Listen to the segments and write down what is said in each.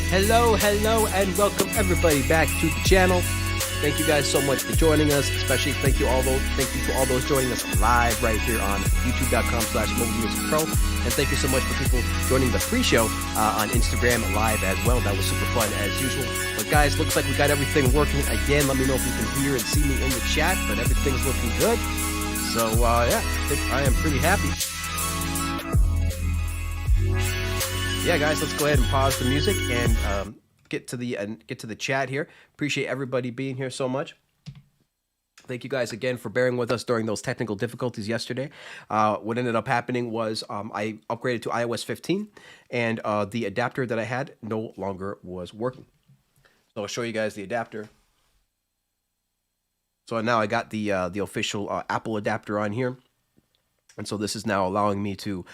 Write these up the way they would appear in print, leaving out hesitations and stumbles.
Hello, and welcome everybody back to the channel. Thank you guys so much for joining us. Especially thank you to all those joining us live right here on youtube.com/mobilemusicpro. And thank you so much for people joining the pre-show on Instagram live as well. That was super fun as usual. But guys, looks like we got everything working again. Let me know if you can hear and see me in the chat, but everything's looking good. So yeah, I think I am pretty happy. Yeah, guys, let's go ahead and pause the music and get to the chat here. Appreciate everybody being here so much. Thank you guys again for bearing with us during those technical difficulties yesterday. What ended up happening was I upgraded to iOS 15, and the adapter that I had no longer was working. So I'll show you guys the adapter. So now I got the official Apple adapter on here. And so this is now allowing me to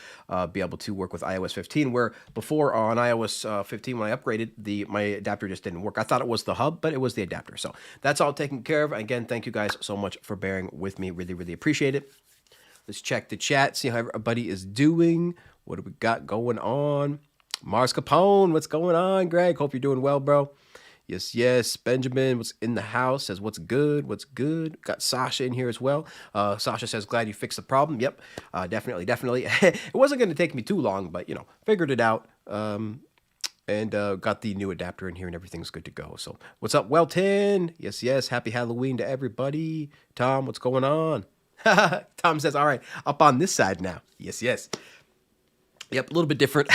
be able to work with iOS 15, where before on iOS 15, when I upgraded, my adapter just didn't work. I thought it was the hub, but it was the adapter. So that's all taken care of. Again, thank you guys so much for bearing with me. Really, really appreciate it. Let's check the chat, see how everybody is doing. What do we got going on? Mars Capone, what's going on, Greg? Hope you're doing well, bro. Yes. Benjamin was in the house, says, what's good? Got Sasha in here as well. Sasha says, glad you fixed the problem. Yep, definitely. It wasn't going to take me too long, but, figured it out. And got the new adapter in here and everything's good to go. So what's up, Welton? Yes. Happy Halloween to everybody. Tom, what's going on? Tom says, all right, up on this side now. Yes. Yep, a little bit different.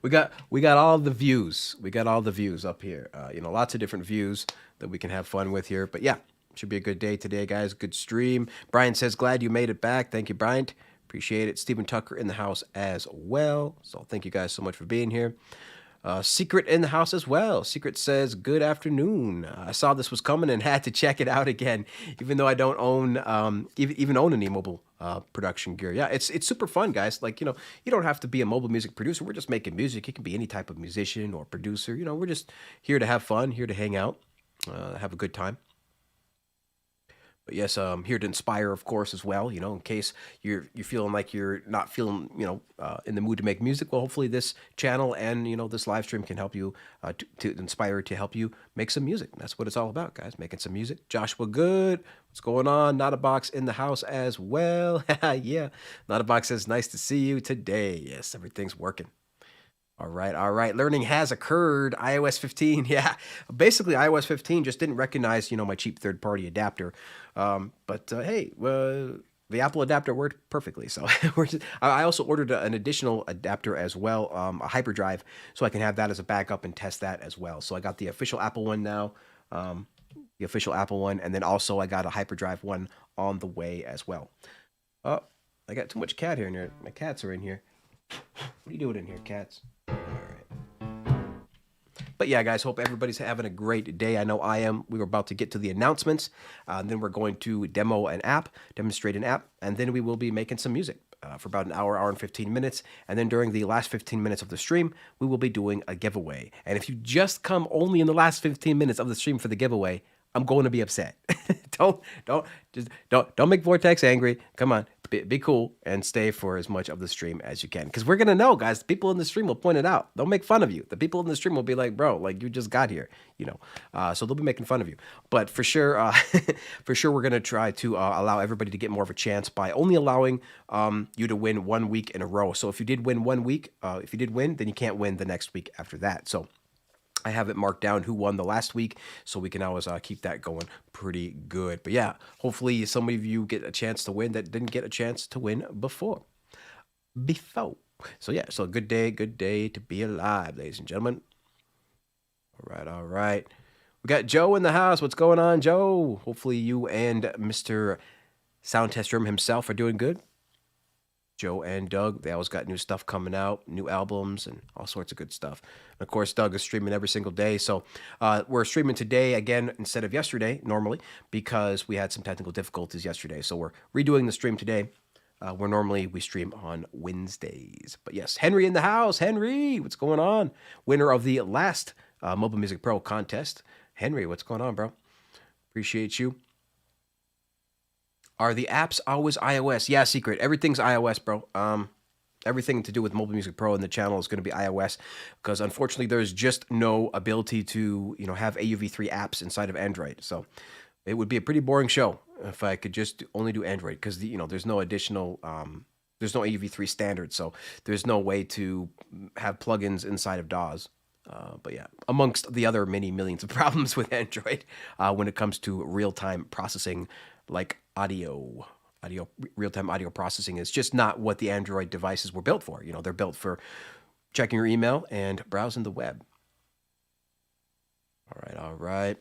we got all the views. We got all the views up here. Lots of different views that we can have fun with here. But yeah, should be a good day today, guys. Good stream. Brian says, glad you made it back. Thank you, Brian. Appreciate it. Stephen Tucker in the house as well. So thank you guys so much for being here. Secret in the house as well. Secret says, good afternoon. I saw this was coming and had to check it out again, even though I don't own even own any mobile production gear. Yeah, it's super fun, guys. Like, you don't have to be a mobile music producer. We're just making music. You can be any type of musician or producer. We're just here to have fun, here to hang out, have a good time. But yes, I'm here to inspire, of course, as well. In case you're feeling like you're not feeling, in the mood to make music. Well, hopefully this channel and this live stream can help you to inspire, to help you make some music. That's what it's all about, guys. Making some music. Joshua, good. What's going on? Not a box in the house as well. Yeah. Not a box says, nice to see you today. Yes, everything's working. All right. Learning has occurred. iOS 15, yeah. Basically, iOS 15 just didn't recognize, my cheap third-party adapter. But hey, the Apple adapter worked perfectly. So I also ordered an additional adapter as well, a hyperdrive, so I can have that as a backup and test that as well. So I got the official Apple one now, and then also I got a hyperdrive one on the way as well. Oh, I got too much cat hair in here. My cats are in here. What are you doing in here, cats? All right. But yeah, guys, hope everybody's having a great day. I know I am. We were about to get to the announcements. Then we're going to demonstrate an app, and then we will be making some music for about an hour and 15 minutes. And then during the last 15 minutes of the stream, we will be doing a giveaway. And if you just come only in the last 15 minutes of the stream for the giveaway, I'm going to be upset. Don't make Vortex angry. Come on, be cool and stay for as much of the stream as you can. Because we're gonna know, guys. The people in the stream will point it out. They'll make fun of you. The people in the stream will be like, "Bro, like you just got here," So they'll be making fun of you. But for sure, we're gonna try to allow everybody to get more of a chance by only allowing you to win 1 week in a row. So if you did win 1 week, then you can't win the next week after that. So I have it marked down who won the last week, so we can always keep that going pretty good. But yeah, hopefully some of you get a chance to win that didn't get a chance to win before. So yeah, so good day to be alive, ladies and gentlemen. All right. We got Joe in the house. What's going on, Joe? Hopefully you and Mr. Sound Test Room himself are doing good. Joe and Doug, they always got new stuff coming out, new albums, and all sorts of good stuff. And of course, Doug is streaming every single day. So we're streaming today again instead of yesterday, normally, because we had some technical difficulties yesterday. So we're redoing the stream today, where normally we stream on Wednesdays. But yes, Henry in the house. Henry, what's going on? Winner of the last Mobile Music Pro contest. Henry, what's going on, bro? Appreciate you. Are the apps always iOS? Yeah, Secret. Everything's iOS, bro. everything to do with Mobile Music Pro and the channel is going to be iOS, because unfortunately there's just no ability to have AUV3 apps inside of Android. So it would be a pretty boring show if I could just only do Android, because there's no additional there's no AUV3 standard, so there's no way to have plugins inside of DAWs. But yeah, amongst the other many millions of problems with Android when it comes to real-time processing, like real-time audio processing is just not what the Android devices were built for. They're built for checking your email and browsing the web. All right.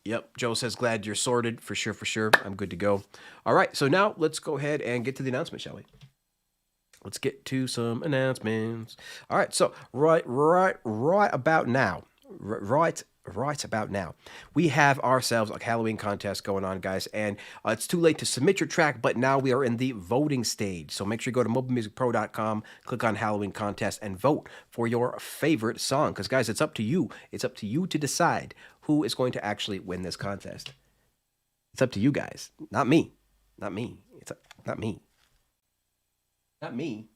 Yep, Joe says, glad you're sorted. For sure. I'm good to go. All right, so now let's go ahead and get to the announcement, shall we? Let's get to some announcements. All right, so right about now, we have ourselves a Halloween contest going on, guys, and it's too late to submit your track, but now we are in the voting stage. So make sure you go to mobilemusicpro.com, click on Halloween contest, and vote for your favorite song. Because, guys, it's up to you. It's up to you to decide who is going to actually win this contest. It's up to you guys, not me. Not me. Not me. Not me.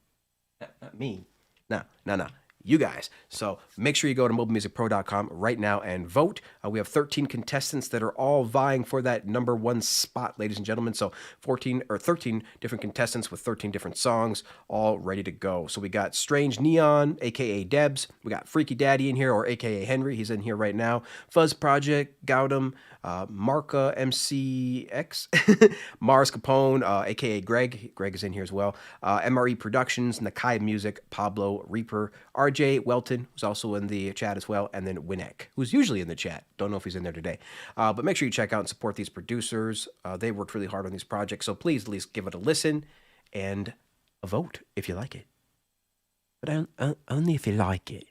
Not me. No. You guys. So make sure you go to mobilemusicpro.com right now and vote. We have 13 contestants that are all vying for that number one spot, ladies and gentlemen. So 13 different contestants with 13 different songs, all ready to go. So we got Strange Neon, aka Debs. We got Freaky Daddy in here, or aka Henry. He's in here right now. Fuzz Project, Gautam, Marka MCX, Mars Capone, aka Greg. Greg is in here as well. MRE Productions, Nakai Music, Pablo Reaper, RJ Welton, who's also in the chat as well, and then Winek, who's usually in the chat. Don't know if he's in there today. But make sure you check out and support these producers. They worked really hard on these projects, so please at least give it a listen and a vote if you like it. But only if you like it.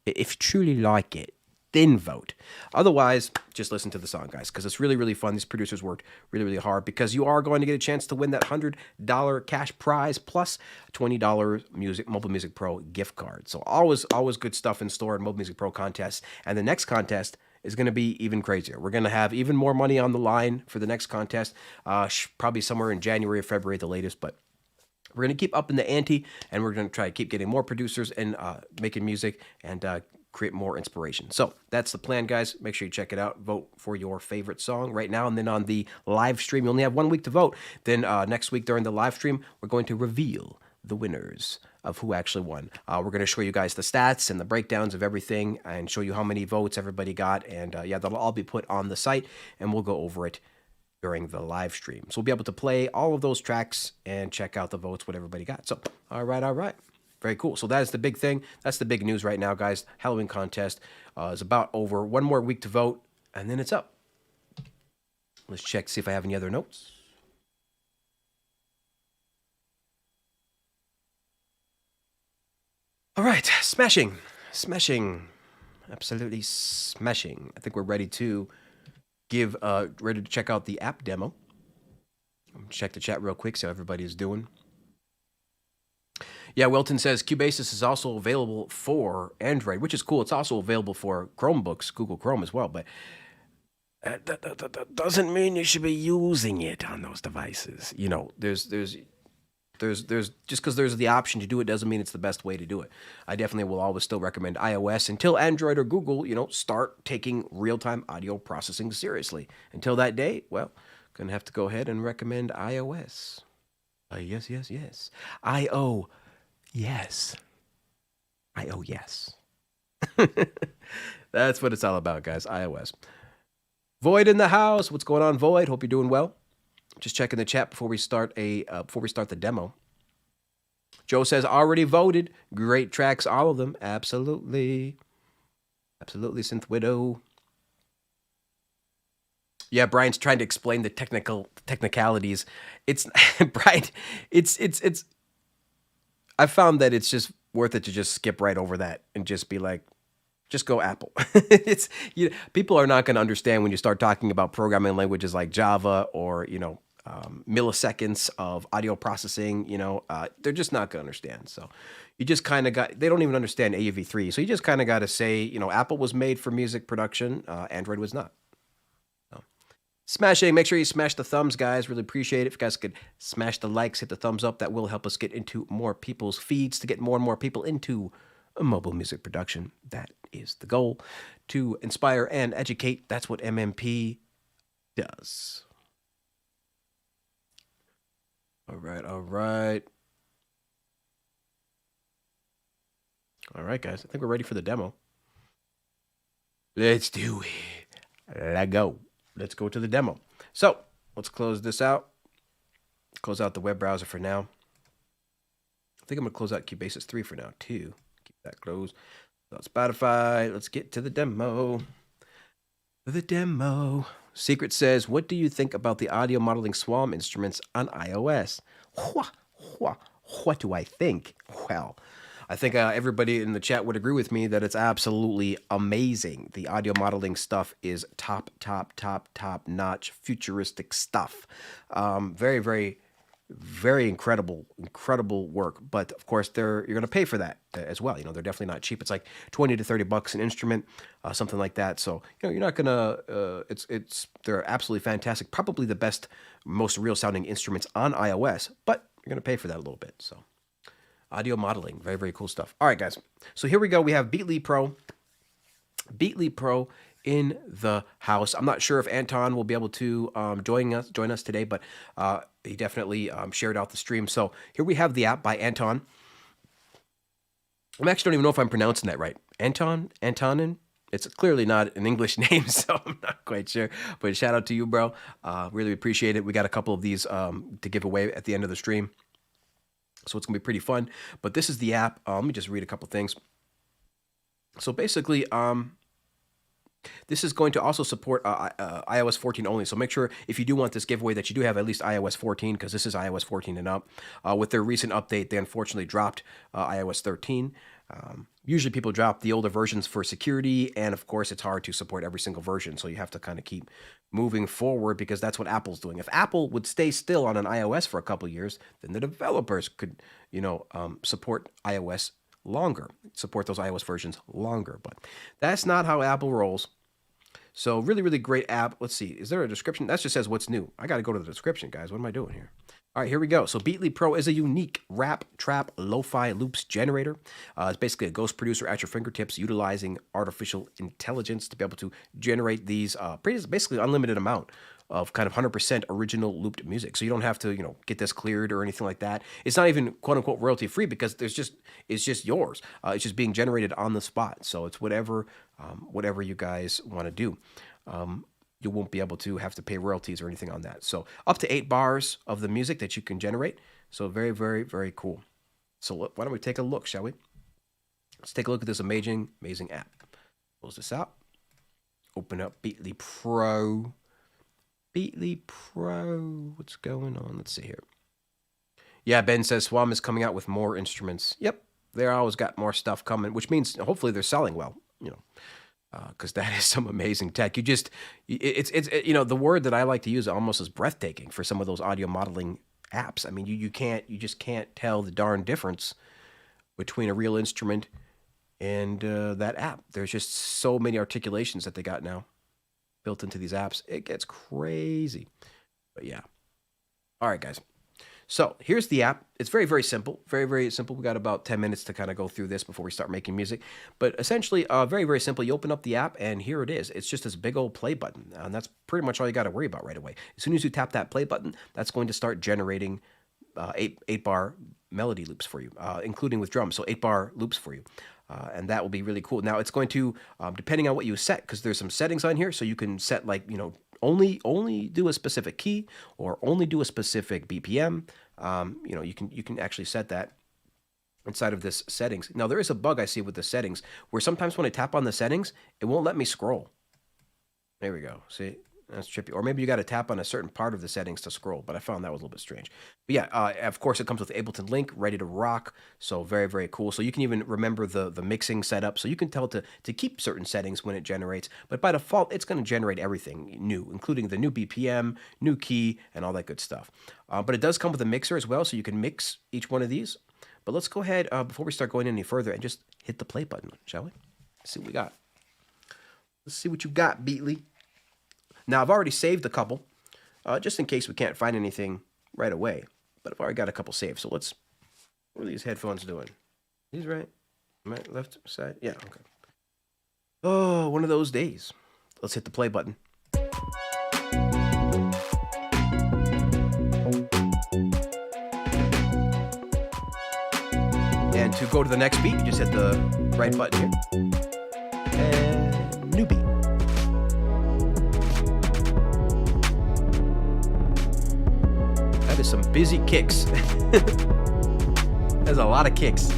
If you truly like it, then vote. Otherwise, just listen to the song, guys, because it's really, really fun. These producers worked really, really hard, because you are going to get a chance to win that $100 cash prize plus $20 Mobile Music Pro gift card. So always good stuff in store in Mobile Music Pro contests. And the next contest is going to be even crazier. We're going to have even more money on the line for the next contest, probably somewhere in January or February at the latest, but we're going to keep up in the ante, and we're going to try to keep getting more producers and making music and create more inspiration. So that's the plan, guys. Make sure you check it out. Vote for your favorite song right now. And then on the live stream, you only have 1 week to vote. Then next week during the live stream, we're going to reveal the winners of who actually won. We're going to show you guys the stats and the breakdowns of everything and show you how many votes everybody got. And yeah, that'll all be put on the site, and we'll go over it during the live stream. So we'll be able to play all of those tracks and check out the votes, what everybody got. So, all right. Very cool. So that is the big thing. That's the big news right now, guys. Halloween contest is about over. 1 more week to vote, and then it's up. Let's check to see if I have any other notes. All right. Smashing. Absolutely smashing. I think we're ready to ready to check out the app demo. Check the chat real quick, see how everybody is doing. Yeah, Wilton says Cubasis is also available for Android, which is cool. It's also available for Chromebooks, Google Chrome as well, but that doesn't mean you should be using it on those devices. There's just because there's the option to do it doesn't mean it's the best way to do it. I definitely will always still recommend iOS until Android or Google, start taking real-time audio processing seriously. Until that day, well, gonna have to go ahead and recommend iOS. Yes. yes. That's what it's all about, guys. iOS. Void in the house. What's going on, Void? Hope you're doing well. Just checking the chat before we start the demo. Joe says already voted. Great tracks, all of them. Absolutely, Synth Widow. Yeah, Brian's trying to explain the technicalities. It's Brian. It's. I found that it's just worth it to just skip right over that and just be like, just go Apple. People are not going to understand when you start talking about programming languages like Java or milliseconds of audio processing. They're just not going to understand. So you just kind of they don't even understand AUV3. So you just kind of got to say, Apple was made for music production. Android was not. Smashing. Make sure you smash the thumbs, guys. Really appreciate it. If you guys could smash the likes, hit the thumbs up, that will help us get into more people's feeds to get more and more people into mobile music production. That is the goal, to inspire and educate. That's what MMP does. All right, all right. All right, guys. I think we're ready for the demo. Let's do it. Let's go. Let's go to the demo. So let's close this out. Close out the web browser for now. I think I'm going to close out Cubasis 3 for now, too. Keep that closed. So Spotify. Let's get to the demo. The demo. Secret says, what do you think about the audio modeling Swarm instruments on iOS? What do I think? Well, I think everybody in the chat would agree with me that it's absolutely amazing. The audio modeling stuff is top notch, futuristic stuff. Very, very, very incredible work. But of course, you're going to pay for that as well. You know, they're definitely not cheap. It's like $20 to $30 an instrument, something like that. So you know, you're not gonna. They're absolutely fantastic. Probably the best, most real sounding instruments on iOS. But you're going to pay for that a little bit. So. Audio modeling, very, very cool stuff. All right, guys. So here we go. We have Beatley Pro. Beatley Pro in the house. I'm not sure if Anton will be able to join us today, but he definitely shared out the stream. So here we have the app by Anton. I actually don't even know if I'm pronouncing that right. Antonin? It's clearly not an English name, so I'm not quite sure. But shout out to you, bro. Really appreciate it. We got a couple of these to give away at the end of the stream. So it's going to be pretty fun. But this is the app. Let me just read a couple things. So basically, this is going to also support iOS 14 only. So make sure if you do want this giveaway that you do have at least iOS 14, because this is iOS 14 and up. With their recent update, they unfortunately dropped iOS 13. Usually people drop the older versions for security, and of course it's hard to support every single version, so you have to kind of keep moving forward because that's what Apple's doing. If Apple would stay still on an iOS for a couple years, then the developers could, support iOS longer, support those iOS versions longer, but that's not how Apple rolls. So really, really great app. Let's see, is there a description? That just says what's new. I got to go to the description, guys. What am I doing here? All right, here we go. So Beatley Pro is a unique rap, trap, lo-fi loops generator. It's basically a ghost producer at your fingertips, utilizing artificial intelligence to be able to generate these basically unlimited amount of kind of 100% original looped music. So you don't have to, get this cleared or anything like that. It's not even quote unquote royalty free because it's just yours. It's just being generated on the spot. So it's whatever you guys want to do. You won't be able to have to pay royalties or anything on that. So up to 8 bars of the music that you can generate. So very, very, very cool. So why don't we take a look, shall we? Let's take a look at this amazing app. Close this out. Open up Beatley Pro. Beatley Pro. What's going on? Let's see here. Yeah, Ben says Swam is coming out with more instruments. Yep, they're always got more stuff coming, which means hopefully they're selling well, because that is some amazing tech. It's the word that I like to use almost is breathtaking for some of those audio modeling apps. I mean, you just can't tell the darn difference between a real instrument and that app. There's just so many articulations that they got now built into these apps. It gets crazy. But yeah. All right, guys. So here's the app. It's very, very simple. Very, very simple. We got about 10 minutes to kind of go through this before we start making music. But essentially, very, very simple. You open up the app, and here it is. It's just this big old play button. And that's pretty much all you got to worry about right away. As soon as you tap that play button, that's going to start generating 8-bar melody loops for you, including with drums. So 8-bar loops for you. And that will be really cool. Now, it's going to, depending on what you set, because there's some settings on here. So you can set only do a specific key or only do a specific BPM. You can actually set that inside of this settings. Now there is a bug I see with the settings where sometimes when I tap on the settings, it won't let me scroll. There we go. See, that's trippy. Or maybe you got to tap on a certain part of the settings to scroll, but I found that was a little bit strange. But yeah, of course it comes with Ableton Link, ready to rock. So very, very cool. So you can even remember the mixing setup. So you can tell to keep certain settings when it generates, but by default, it's going to generate everything new, including the new BPM, new key, and all that good stuff. But it does come with a mixer as well, so you can mix each one of these. But let's go ahead, before we start going any further, and just hit the play button, shall we? Let's see what we got. Let's see what you got, Beatley. Now, I've already saved a couple, just in case we can't find anything right away. But I've already got a couple saved. So let's... What are these headphones doing? These right? Right, left side? Yeah, okay. Oh, one of those days. Let's hit the play button. And to go to the next beat, you just hit the right button here. And new beat. That is some busy kicks. There's a lot of kicks.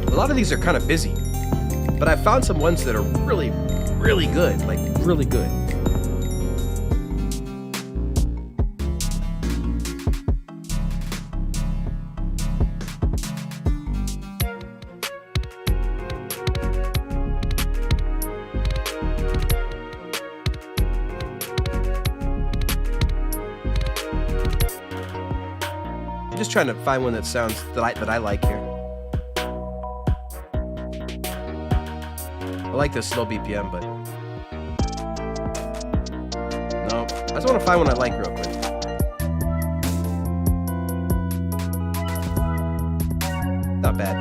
A lot of these are kind of busy, but I found some ones that are really, really good, like really good. I'm just trying to find one that sounds that I like here. I like this slow BPM, but no, I just want to find one I like real quick. Not bad.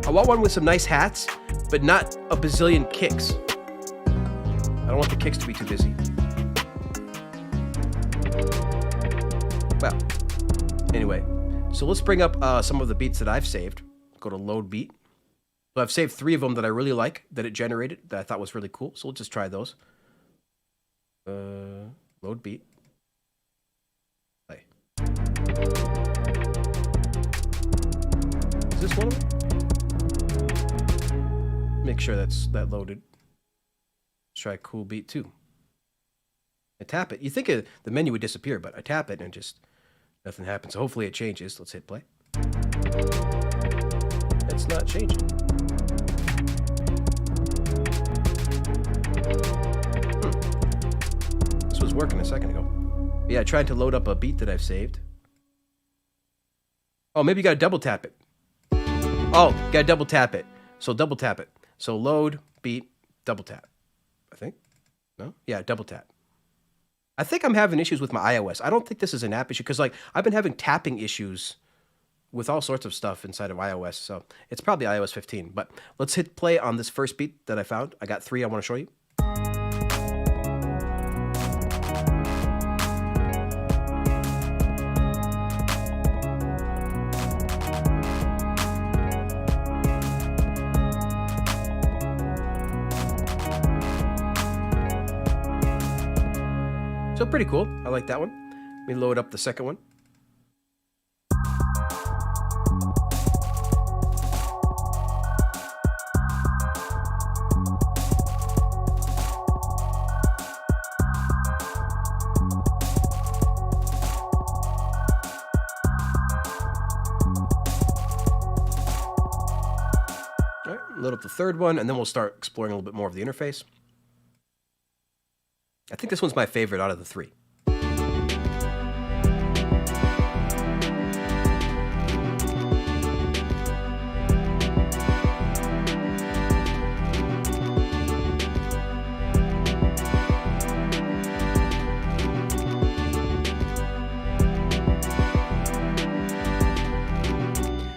I want one with some nice hats, but not a bazillion kicks. I don't want the kicks to be too busy. Well, anyway, so let's bring up some of the beats that I've saved. Go to load beat. So I've saved 3 of them that I really like, that it generated, that I thought was really cool. So we'll just try those. Load beat. Play. Is this one of them? Make sure that's loaded. Let's try cool beat 2. I tap it. You think the menu would disappear, but I tap it and just nothing happens. So hopefully it changes. Let's hit play. It's not changing. This was working a second ago. But yeah, I tried to load up a beat that I've saved. Oh, maybe you gotta double tap it. Oh, gotta double tap it. So double tap it. So load, beat, double tap. I think. No? Yeah, double tap. I think I'm having issues with my iOS. I don't think this is an app issue, because like I've been having tapping issues with all sorts of stuff inside of iOS, so it's probably iOS 15. But let's hit play on this first beat that I found. I got 3 I want to show you. So pretty cool. I like that one. Let me load up the second one. Load up the third one, and then we'll start exploring a little bit more of the interface. I think this one's my favorite out of the 3.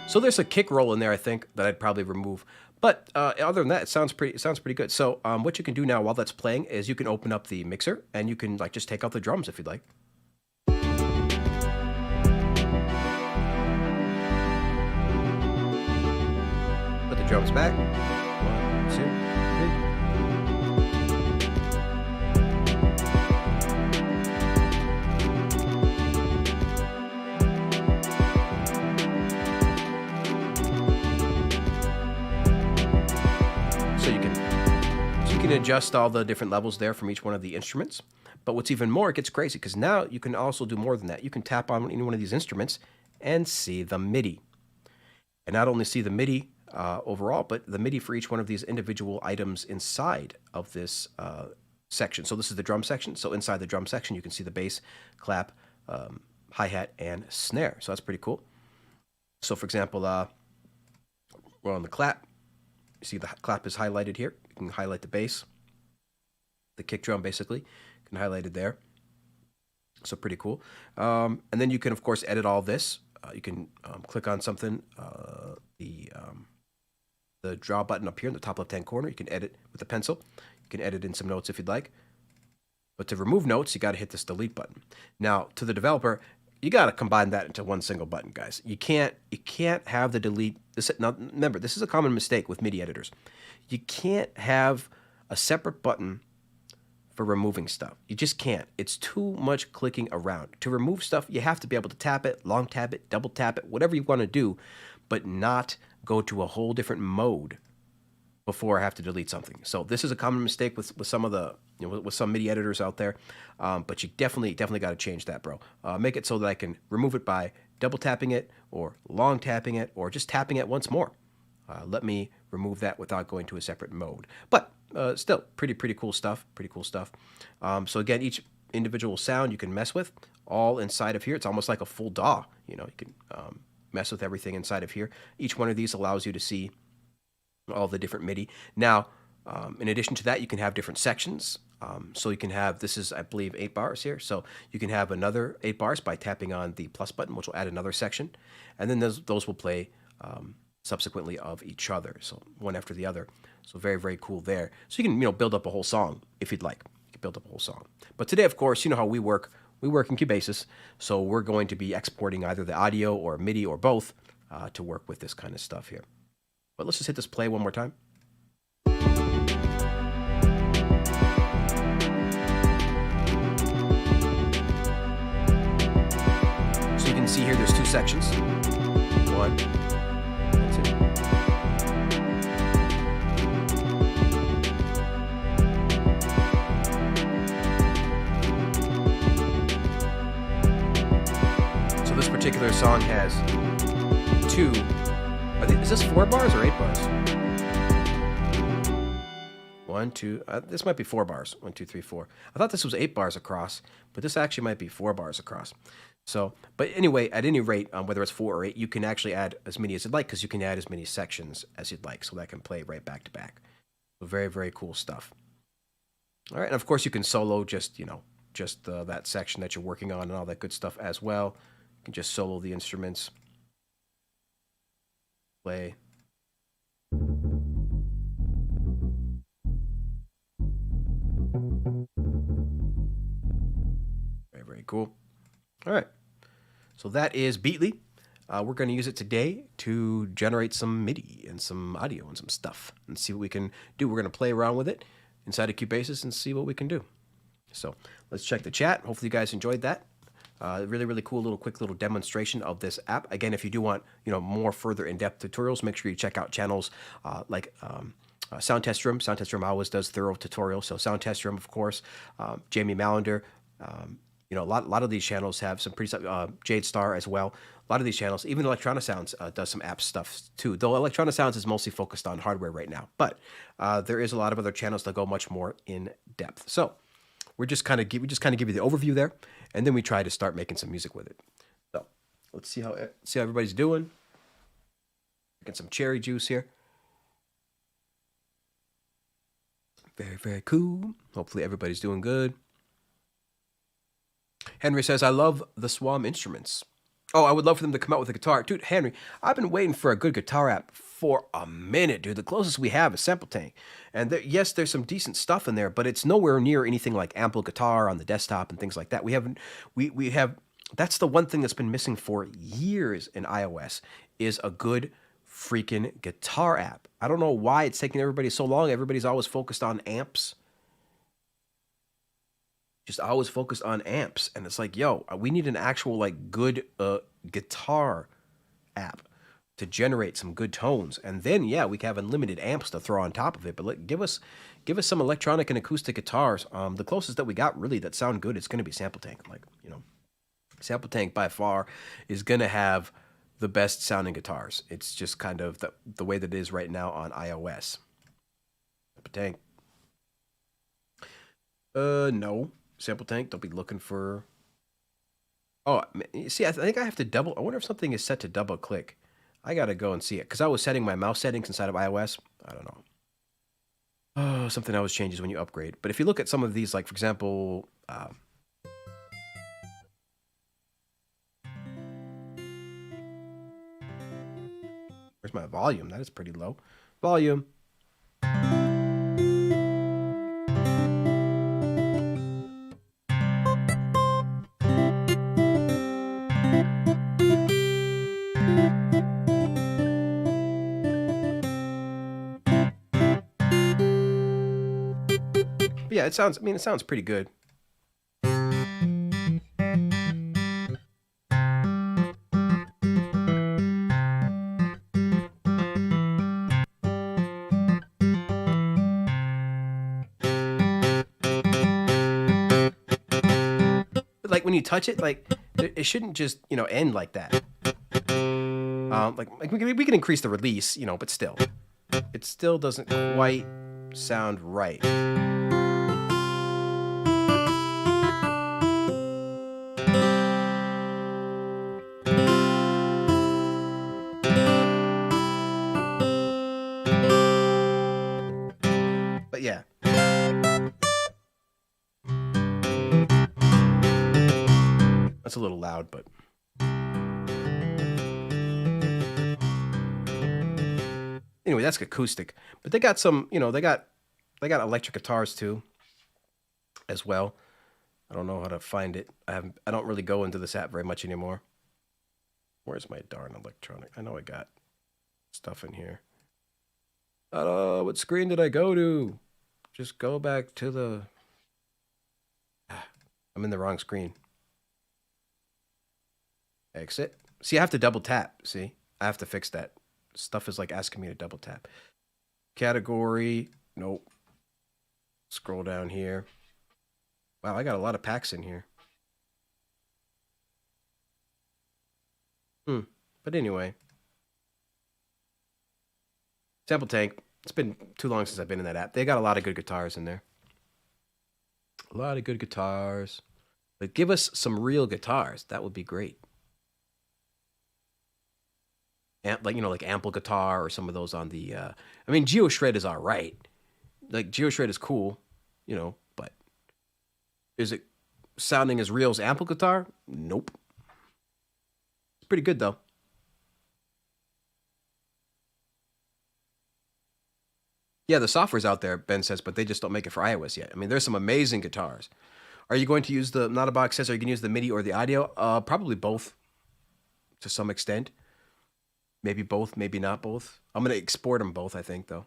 So there's a kick roll in there, I think, that I'd probably remove. But other than that, it sounds pretty good. So what you can do now while that's playing is you can open up the mixer and you can like just take out the drums if you'd like. Put the drums back. 1, 2, 3. So you can adjust all the different levels there from each one of the instruments. But what's even more, it gets crazy, because now you can also do more than that. You can tap on any one of these instruments and see the Midi. and not only see the MIDI overall, but the MIDI for each one of these individual items inside of this section. So this is the drum section. So inside the drum section, you can see the bass, clap, hi-hat, and snare. So that's pretty cool. So for example, we're on the clap. You see the clap is highlighted here. You can highlight the bass, the kick drum basically. You can highlight it there. So pretty cool. And then you can, of course, edit all this. You can click on something, the draw button up here in the top left-hand corner. You can edit with a pencil. You can edit in some notes if you'd like. But to remove notes, you got to hit this delete button. Now, to the developer, you got to combine that into one single button, guys. You can't have the delete. Now, remember, this is a common mistake with MIDI editors. You can't have a separate button for removing stuff. You just can't. It's too much clicking around. To remove stuff, you have to be able to tap it, long tap it, double tap it, whatever you want to do, but not go to a whole different mode before I have to delete something. So this is a common mistake with some of the, with some MIDI editors out there. But you definitely got to change that, bro. Make it so that I can remove it by double tapping it or long tapping it or just tapping it once more. Let me remove that without going to a separate mode. But still, pretty cool stuff. Pretty cool stuff. So again, each individual sound you can mess with all inside of here. It's almost like a full DAW. You can mess with everything inside of here. Each one of these allows you to see all the different MIDI. Now, in addition to that, you can have different sections. So you can have, this is, I believe, 8 bars here. So you can have another 8 bars by tapping on the plus button, which will add another section. And then those will play subsequently of each other. So one after the other. So very cool there. So you can, build up a whole song if you'd like. You can build up a whole song. But today, of course, you know how we work. We work in Cubasis. So we're going to be exporting either the audio or MIDI or both to work with this kind of stuff here. But let's just hit this play one more time. So you can see here there's 2 sections. 1 and 2. So this particular song has 2. Is this 4 bars or 8 bars? 1, 2. This might be 4 bars. 1, 2, 3, 4. I thought this was 8 bars across, but this actually might be 4 bars across. So, but anyway, at any rate, whether it's 4 or 8, you can actually add as many as you'd like because you can add as many sections as you'd like, so that can play right back to back. So very cool stuff. All right, and of course you can solo just that section that you're working on and all that good stuff as well. You can just solo the instruments. Play. Very cool. All right. So that is Beatley. We're going to use it today to generate some MIDI and some audio and some stuff and see what we can do. We're going to play around with it inside of Cubasis and see what we can do. So let's check the chat. Hopefully you guys enjoyed that. Really cool quick little demonstration of this app. Again, if you do want more further in-depth tutorials, make sure you check out channels like Sound Test Room. Sound Test Room always does thorough tutorials. So Sound Test Room, of course, Jamie Mallender. A lot of these channels have some pretty Jade Star as well. A lot of these channels, even Electronic Sounds does some app stuff too. Though Electronic Sounds is mostly focused on hardware right now, but there is a lot of other channels that go much more in depth. So we just kind of give you the overview there, and then we try to start making some music with it. So let's see how everybody's doing. Get some cherry juice here. Very cool. Hopefully everybody's doing good. Henry says, I love the Swam instruments. Oh, I would love for them to come out with a guitar. Dude, Henry, I've been waiting for a good guitar app for a minute, dude. The closest we have is Sample Tank. And yes, there's some decent stuff in there, but it's nowhere near anything like Ample Guitar on the desktop and things like that. We have, that's the one thing that's been missing for years in iOS is a good freaking guitar app. I don't know why it's taking everybody so long. Everybody's always focused on amps. Just always focused on amps, and it's like, yo, we need an actual good guitar app to generate some good tones, and then we can have unlimited amps to throw on top of it. But give us some electronic and acoustic guitars. The closest that we got really that sound good is going to be Sample Tank. Sample Tank by far is going to have the best sounding guitars. It's just kind of the way that it is right now on iOS. Sample Tank. No. Sample Tank, don't be looking for... Oh, see, I think I have to double... I wonder if something is set to double click. I gotta go and see it, because I was setting my mouse settings inside of iOS. I don't know. Oh, something always changes when you upgrade. But if you look at some of these, like, for example... where's my volume? That is pretty low. Volume. But yeah, it sounds, I mean, it sounds pretty good. Like when you touch it, like it shouldn't just, you know, end like that. Like we can increase the release, you know, but still, it still doesn't quite sound right. But yeah. That's a little loud, but anyway, that's acoustic. But they got some, you know, they got electric guitars too, as well. I don't know how to find it. I don't really go into this app very much anymore. Where's my darn electronic? I know I got stuff in here. What screen did I go to? Just go back to the... I'm in the wrong screen. Exit. See, I have to double tap. See, I have to fix that. Stuff is like asking me to double tap. Category. Nope. Scroll down here. Wow, I got a lot of packs in here. But anyway. Sample Tank. It's been too long since I've been in that app. They got a lot of good guitars in there. A lot of good guitars. But give us some real guitars. That would be great. Like, you know, like Ample Guitar or some of those on the... I mean, GeoShred is all right. Like, GeoShred is cool, you know, but is it sounding as real as Ample Guitar? Nope. It's pretty good, though. Yeah, the software's out there, Ben says, but they just don't make it for iOS yet. I mean, there's some amazing guitars. Are you going to use the... Not a Box says, are you going to use the MIDI or the audio? Probably both, to some extent. Maybe both, maybe not both. I'm going to export them both, I think, though.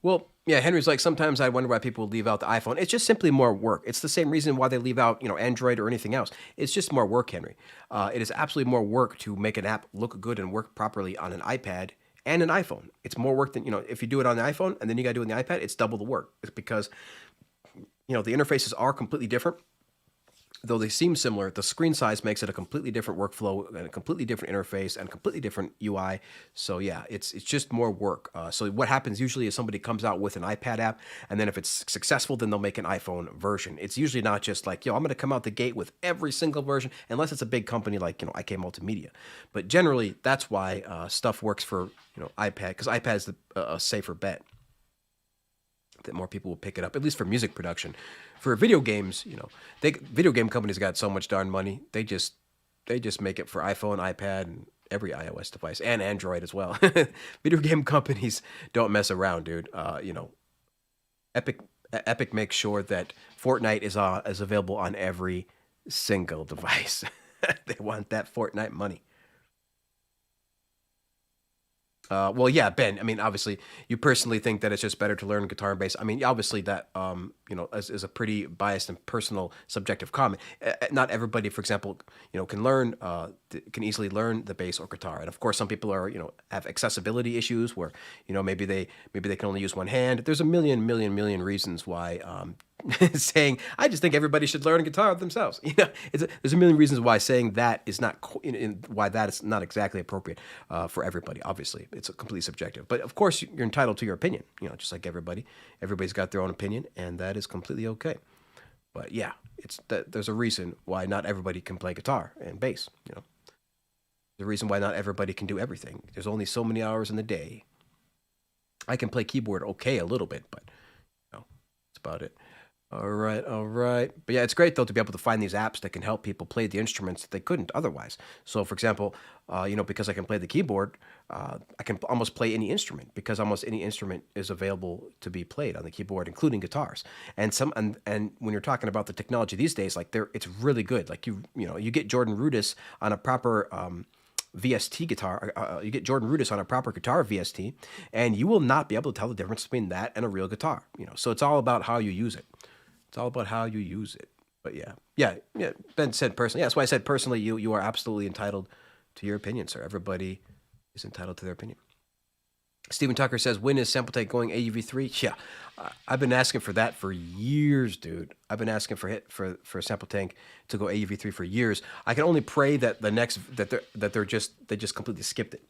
Well, yeah, Henry's like, sometimes I wonder why people leave out the iPhone. It's just simply more work. It's the same reason why they leave out, you know, Android or anything else. It's just more work, Henry. It is absolutely more work to make an app look good and work properly on an iPad and an iPhone. It's more work than, you know, if you do it on the iPhone and then you got to do it on the iPad, it's double the work. It's because, you know, the interfaces are completely different. Though they seem similar, the screen size makes it a completely different workflow and a completely different interface and a completely different UI. So yeah, it's just more work. So what happens usually is somebody comes out with an iPad app, and then if it's successful, then they'll make an iPhone version. It's usually not just like, yo, I'm going to come out the gate with every single version, unless it's a big company like, you know, IK Multimedia. But generally, that's why stuff works for, you know, iPad, because iPad is a safer bet that more people will pick it up, at least for music production. For video games, you know, video game companies got so much darn money. They just make it for iPhone, iPad, and every iOS device, and Android as well. Video game companies don't mess around, dude. You know, Epic makes sure that Fortnite is available on every single device. They want that Fortnite money. Well, yeah, Ben, I mean, obviously, you personally think that it's just better to learn guitar and bass. I mean, obviously, that, you know, is a pretty biased and personal subjective comment. Not everybody, for example, you know, can easily learn the bass or guitar. And of course, some people are, you know, have accessibility issues where, you know, maybe they can only use one hand. There's a million reasons why, saying, I just think everybody should learn guitar themselves. There's a million reasons why saying that is not, why that is not exactly appropriate for everybody. Obviously, it's completely subjective. But of course, you're entitled to your opinion, just like everybody. Everybody's got their own opinion, and that is completely okay. But yeah, there's a reason why not everybody can play guitar and bass. There's a reason why not everybody can do everything. There's only so many hours in the day. I can play keyboard okay a little bit, but that's about it. All right. But yeah, it's great though to be able to find these apps that can help people play the instruments that they couldn't otherwise. So, for example, because I can play the keyboard, I can almost play any instrument because almost any instrument is available to be played on the keyboard, including guitars. And and when you're talking about the technology these days, like it's really good. Like you get Jordan Rudess on a proper VST guitar. You get Jordan Rudess on a proper guitar VST, and you will not be able to tell the difference between that and a real guitar. So it's all about how you use it. It's all about how you use it. But yeah. Ben said personally. Yeah, that's why I said personally. You are absolutely entitled to your opinion, sir. Everybody is entitled to their opinion. Stephen Tucker says, when is Sample Tank going AUV3? Yeah, I've been asking for that for years, dude. I've been asking for Sample Tank to go AUV3 for years. I can only pray that they just completely skipped it,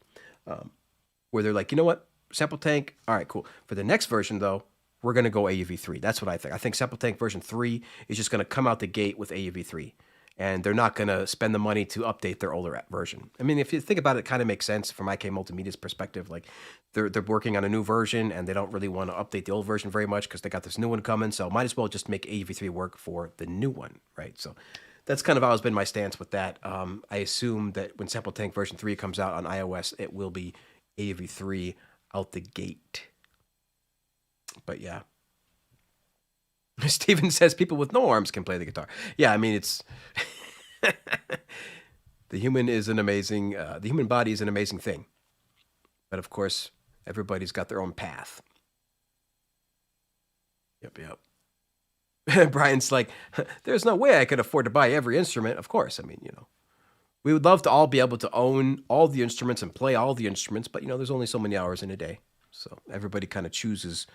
where they're like, you know what, Sample Tank, all right, cool. For the next version though, we're gonna go AUV3. That's what I think. I think Sample Tank version 3 is just gonna come out the gate with AUV3. And they're not going to spend the money to update their older version. I mean, if you think about it, it kind of makes sense from IK Multimedia's perspective. Like, they're working on a new version, and they don't really want to update the old version very much because they got this new one coming. So might as well just make AUV3 work for the new one, right? So that's kind of always been my stance with that. I assume that when Sample Tank version 3 comes out on iOS, it will be AUV3 out the gate. But yeah. Steven says people with no arms can play the guitar. Yeah, I mean, it's the human body is an amazing thing. But of course, everybody's got their own path. Yep. Brian's like, there's no way I could afford to buy every instrument. Of course, I mean, we would love to all be able to own all the instruments and play all the instruments, but there's only so many hours in a day. So everybody kind of chooses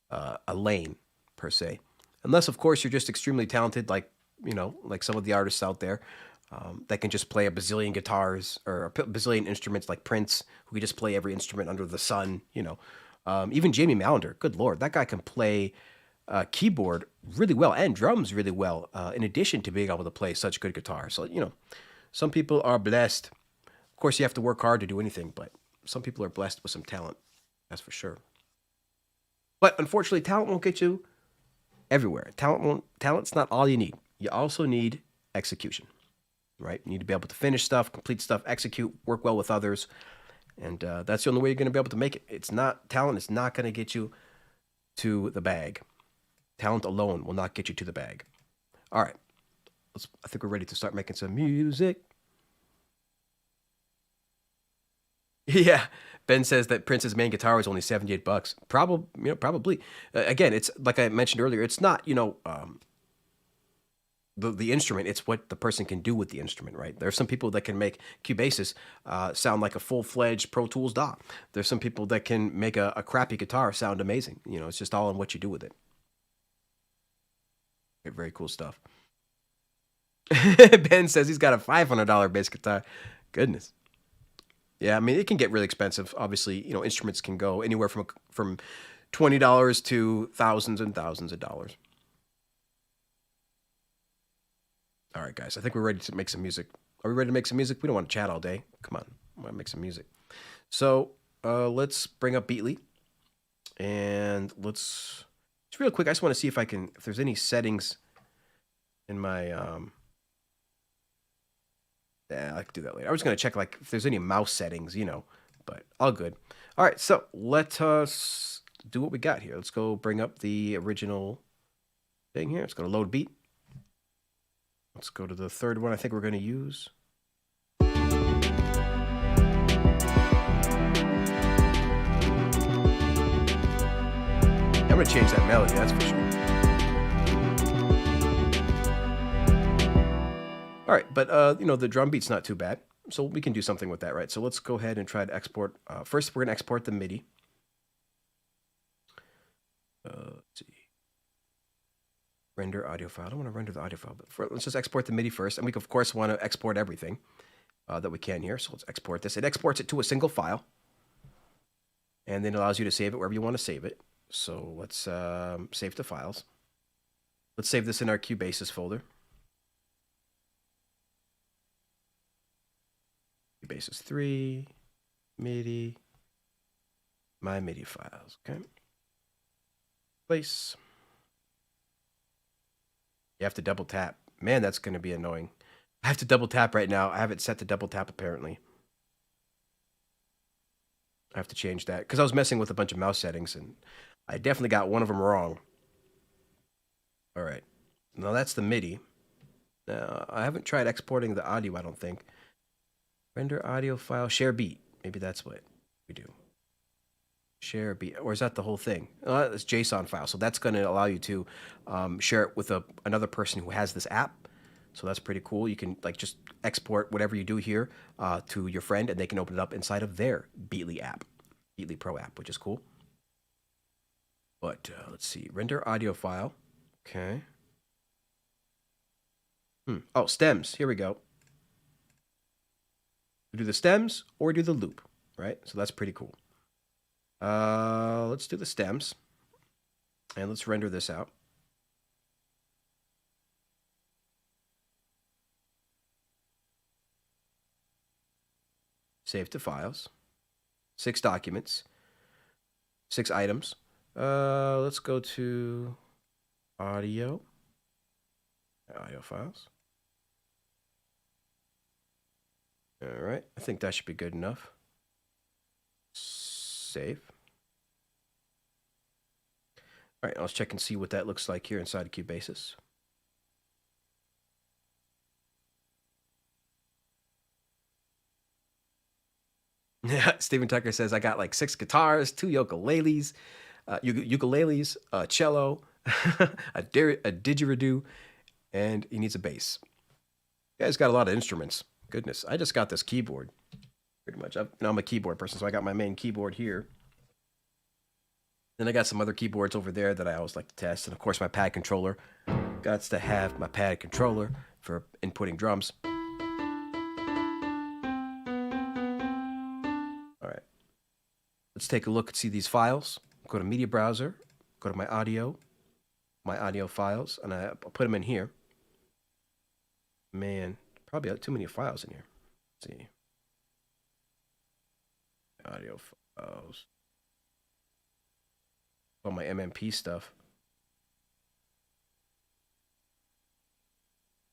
a lane, per se. Unless, of course, you're just extremely talented, like some of the artists out there that can just play a bazillion guitars or a bazillion instruments, like Prince, who can just play every instrument under the sun. Even Jamie Mallender, good Lord, that guy can play keyboard really well and drums really well, in addition to being able to play such good guitar. So, some people are blessed. Of course, you have to work hard to do anything, but some people are blessed with some talent. That's for sure. But unfortunately, talent won't get you everywhere. Talent's not all you need. You also need execution, right? You need to be able to finish stuff, complete stuff, execute, work well with others, and that's the only way you're going to be able to make it. Talent is not going to get you to the bag. Talent alone will not get you to the bag. All right, I think we're ready to start making some music. Yeah. Ben says that Prince's main guitar was only $78. Probably. Again, it's like I mentioned earlier. It's not the instrument. It's what the person can do with the instrument, right? There are some people that can make Cubasis sound like a full-fledged Pro Tools DAW. There's some people that can make a crappy guitar sound amazing. It's just all in what you do with it. Very cool stuff. Ben says he's got a $500 bass guitar. Goodness. Yeah, I mean, it can get really expensive. Obviously, instruments can go anywhere from $20 to thousands and thousands of dollars. All right, guys, I think we're ready to make some music. Are we ready to make some music? We don't want to chat all day. Come on, I want to make some music. So let's bring up Beatley, and just real quick, I just want to see if there's any settings in my Yeah, I can do that later. I was going to check if there's any mouse settings, but all good. All right, so let us do what we got here. Let's go bring up the original thing here. Let's go to load beat. Let's go to the third one I think we're going to use. I'm going to change that melody, that's for sure. All right, but the drum beat's not too bad, so we can do something with that, right? So let's go ahead and try to export. First, we're going to export the MIDI. Let's see. Render audio file. I don't want to render the audio file, but let's just export the MIDI first. And we, of course, want to export everything that we can here. So let's export this. It exports it to a single file. And then it allows you to save it wherever you want to save it. So let's save the files. Let's save this in our Cubasis folder. Cubasis 3, MIDI, my MIDI files. Okay. Place. You have to double tap. Man, that's going to be annoying. I have to double tap right now. I have it set to double tap apparently. I have to change that because I was messing with a bunch of mouse settings and I definitely got one of them wrong. All right. Now that's the MIDI. Now, I haven't tried exporting the audio, I don't think. Render audio file, share beat. Maybe that's what we do. Share beat, or is that the whole thing? It's JSON file, so that's going to allow you to share it with another person who has this app. So that's pretty cool. You can like just export whatever you do here to your friend, and they can open it up inside of their Beatley app, Beatley Pro app, which is cool. But let's see, render audio file. Okay. Oh, stems. Here we go. We do the stems or do the loop, right? So that's pretty cool. Let's do the stems and let's render this out. Save to files. 6 documents. 6 items. Let's go to audio. Audio files. All right. I think that should be good enough. Save. All right, let's check and see what that looks like here inside of Cubasis. Stephen Tucker says, I got like 6 guitars, 2 ukuleles, a cello, a didgeridoo, and he needs a bass. You guys got a lot of instruments. Goodness, I just got this keyboard. Pretty much. I'm a keyboard person, so I got my main keyboard here. Then I got some other keyboards over there that I always like to test. And of course, my pad controller. Got to have my pad controller for inputting drums. All right. Let's take a look and see these files. Go to Media Browser. Go to my audio files, and I'll put them in here. Man, probably too many files in here. Let's see. Audio files. All my MMP stuff.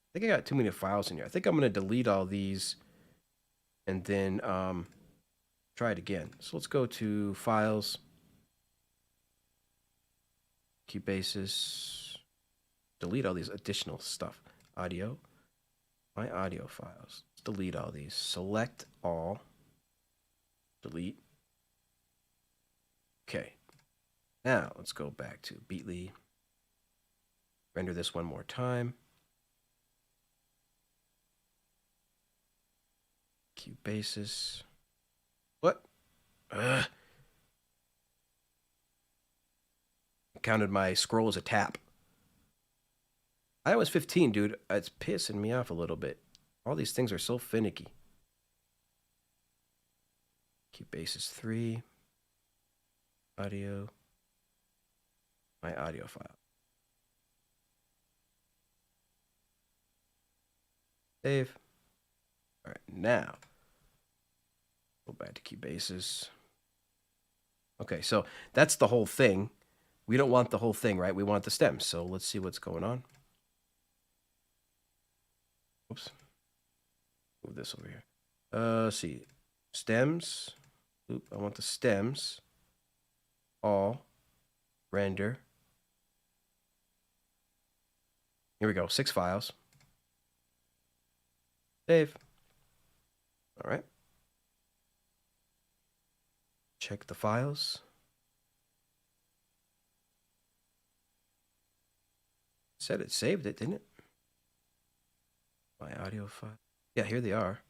I think I got too many files in here. I think I'm going to delete all these and then try it again. So let's go to Files, Cubasis, delete all these additional stuff. Audio, my audio files. Let's delete all these. Select all. Delete. Okay. Now let's go back to Beatley. Render this one more time. Cubasis. What? Counted my scroll as a tap. iOS 15, dude. It's pissing me off a little bit. All these things are so finicky. Cubasis 3. Audio. My audio file. Save. All right, now go back to Cubasis. Okay, so that's the whole thing. We don't want the whole thing, right? We want the stems. So let's see what's going on. Oops. Move this over here. Let's see. Stems. Oop, I want the stems. All. Render. Here we go. 6 files. Save. All right. Check the files. Said it saved it, didn't it? My audio file. Yeah, here they are.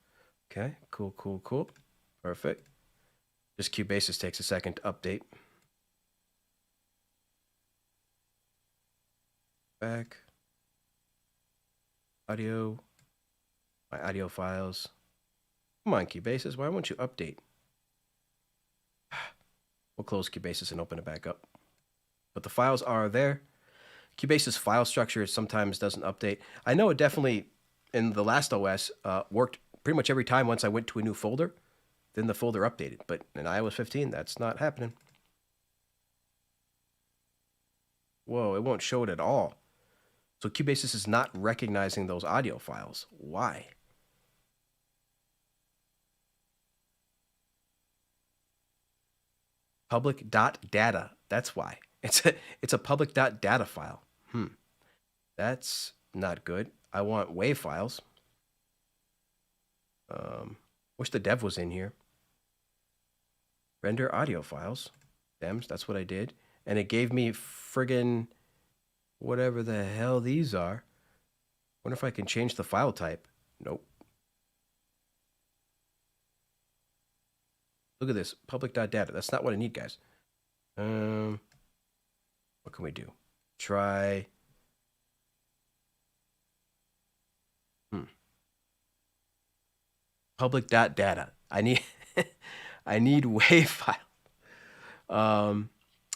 Okay, cool, cool, cool. Perfect. Just Cubasis takes a second to update. Back. Audio. My audio files. Come on, Cubasis. Why won't you update? We'll close Cubasis and open it back up. But the files are there. Cubasis file structure sometimes doesn't update. I know it definitely, in the last OS, worked pretty much every time once I went to a new folder. Then the folder updated. But in iOS 15, that's not happening. Whoa, it won't show it at all. So Cubasis is not recognizing those audio files. Why? Public.data. That's why. It's a public.data file. That's not good. I want WAV files. Wish the dev was in here. Render audio files. Stems, that's what I did. And it gave me friggin' whatever the hell these are. Wonder if I can change the file type. Nope. Look at this. Public.data. That's not what I need, guys. What can we do? Try. Public.data. I need I need WAV file.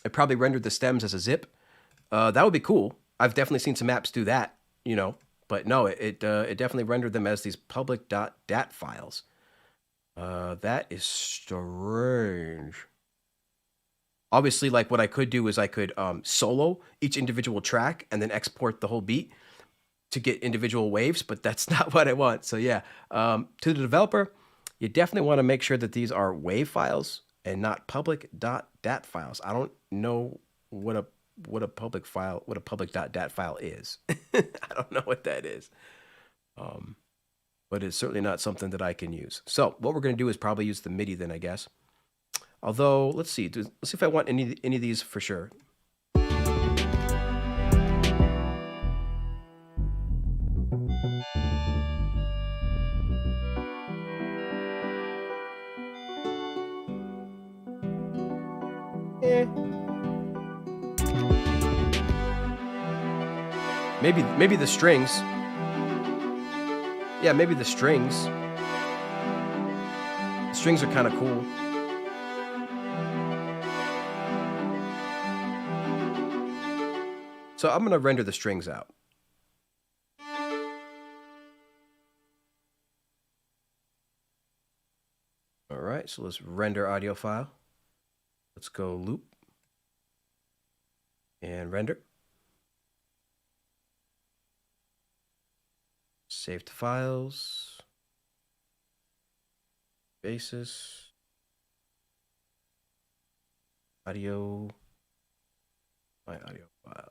It probably rendered the stems as a zip. That would be cool. I've definitely seen some apps do that, you know. But no, it definitely rendered them as these public.dat files. That is strange. Obviously, like what I could do is I could solo each individual track and then export the whole beat to get individual waves, but that's not what I want. So yeah, to the developer, you definitely want to make sure that these are WAV files and not public.dat files. I don't know what a public file, what a public.dat file is. I don't know what that is. But it's certainly not something that I can use. So what we're going to do is probably use the Midi then, I guess. Although, let's see if I want any of these for sure. Maybe the strings. Yeah, maybe the strings. The strings are kind of cool. So I'm going to render the strings out. All right, so let's render audio file. Let's go loop and render. Save to files. Basis. Audio. My audio files.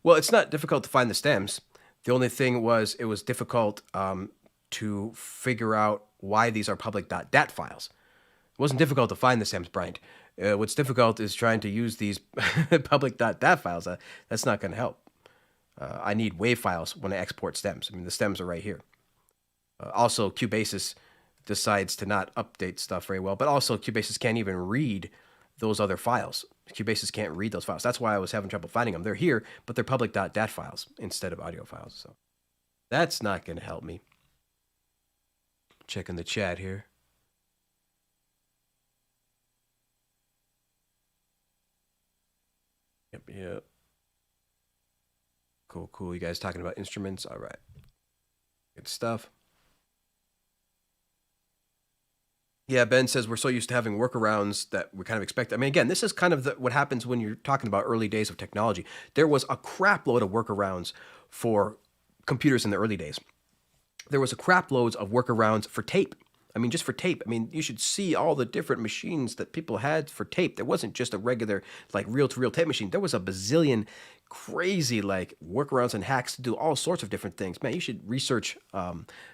Well, it's not difficult to find the stems. The only thing was it was difficult to figure out why these are public.dat files. It wasn't difficult to find the stems, Bryant. What's difficult is trying to use these public.dat files. That's not going to help. I need WAV files when I export stems. I mean, the stems are right here. Also, Cubasis decides to not update stuff very well, but also Cubasis can't even read those other files. Cubasis can't read those files. That's why I was having trouble finding them. They're here, but they're public.dat files instead of audio files. So that's not going to help me. Checking the chat here. Yep. Cool. You guys talking about instruments? All right. Good stuff. Yeah, Ben says we're so used to having workarounds that we kind of expect. I mean, again, this is kind of what happens when you're talking about early days of technology. There was a crap load of workarounds for computers in the early days. There was a crap loads of workarounds for tape. I mean, just for tape. I mean, you should see all the different machines that people had for tape. There wasn't just a regular, like, reel-to-reel tape machine. There was a bazillion crazy, like, workarounds and hacks to do all sorts of different things. Man, you should research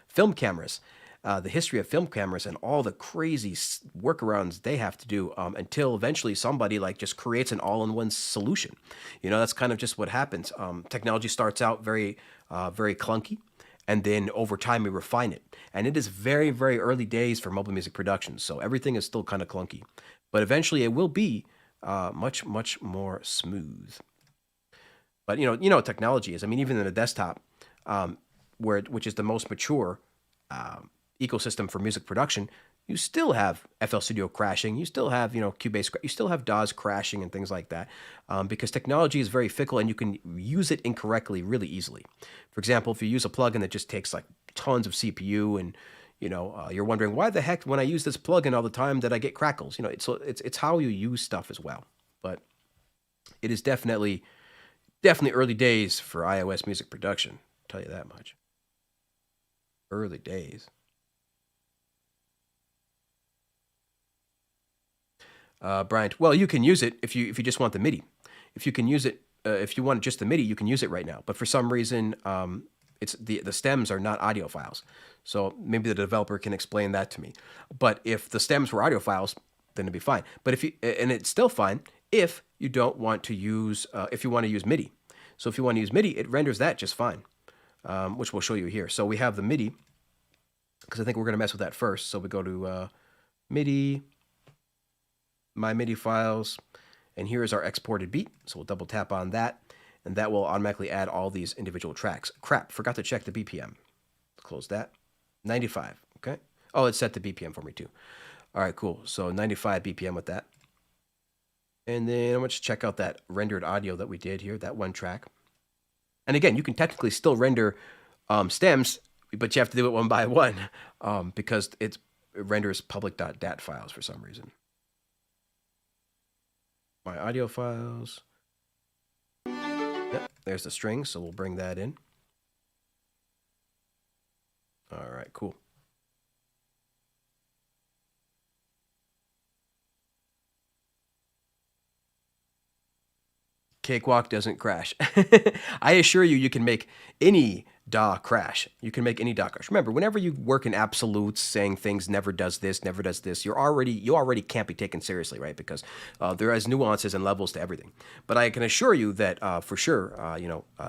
film cameras. The history of film cameras and all the crazy workarounds they have to do until eventually somebody like just creates an all-in-one solution. You know, that's kind of just what happens. Technology starts out very clunky, and then over time we refine it. And it is very, very early days for mobile music production, so everything is still kind of clunky. But eventually it will be much, much more smooth. But you know what technology is. I mean, even in a desktop, which is the most mature ecosystem for music production, you still have FL Studio crashing. You still have Cubase. You still have DAWs crashing and things like that, because technology is very fickle and you can use it incorrectly really easily. For example, if you use a plugin that just takes like tons of CPU and you're wondering why the heck when I use this plugin all the time that I get crackles. It's how you use stuff as well. But it is definitely early days for iOS music production. I'll tell you that much. Early days. Bryant, well, you can use it if you just want the MIDI. If you can use it, if you want just the MIDI, you can use it right now. But for some reason, it's the stems are not audio files. So maybe the developer can explain that to me. But if the stems were audio files, then it'd be fine. But and it's still fine if you don't want to use if you want to use MIDI. So if you want to use MIDI, it renders that just fine, which we'll show you here. So we have the MIDI, because I think we're going to mess with that first. So we go to MIDI, my MIDI files, and here is our exported beat. So we'll double tap on that, and that will automatically add all these individual tracks. Crap, forgot to check the BPM. Close that. 95, okay? Oh, it's set to BPM for me too. All right, cool. So 95 BPM with that. And then let's check out that rendered audio that we did here, that one track. And again, you can technically still render stems, but you have to do it one by one because it renders public.dat files for some reason. My audio files. Yep, there's the string, so we'll bring that in. All right, cool. Cakewalk doesn't crash. I assure you, you can make any DAW crash. You can make any DAW crash. Remember, whenever you work in absolutes, saying things never does this, you already can't be taken seriously, right? Because there is nuances and levels to everything. But I can assure you that for sure,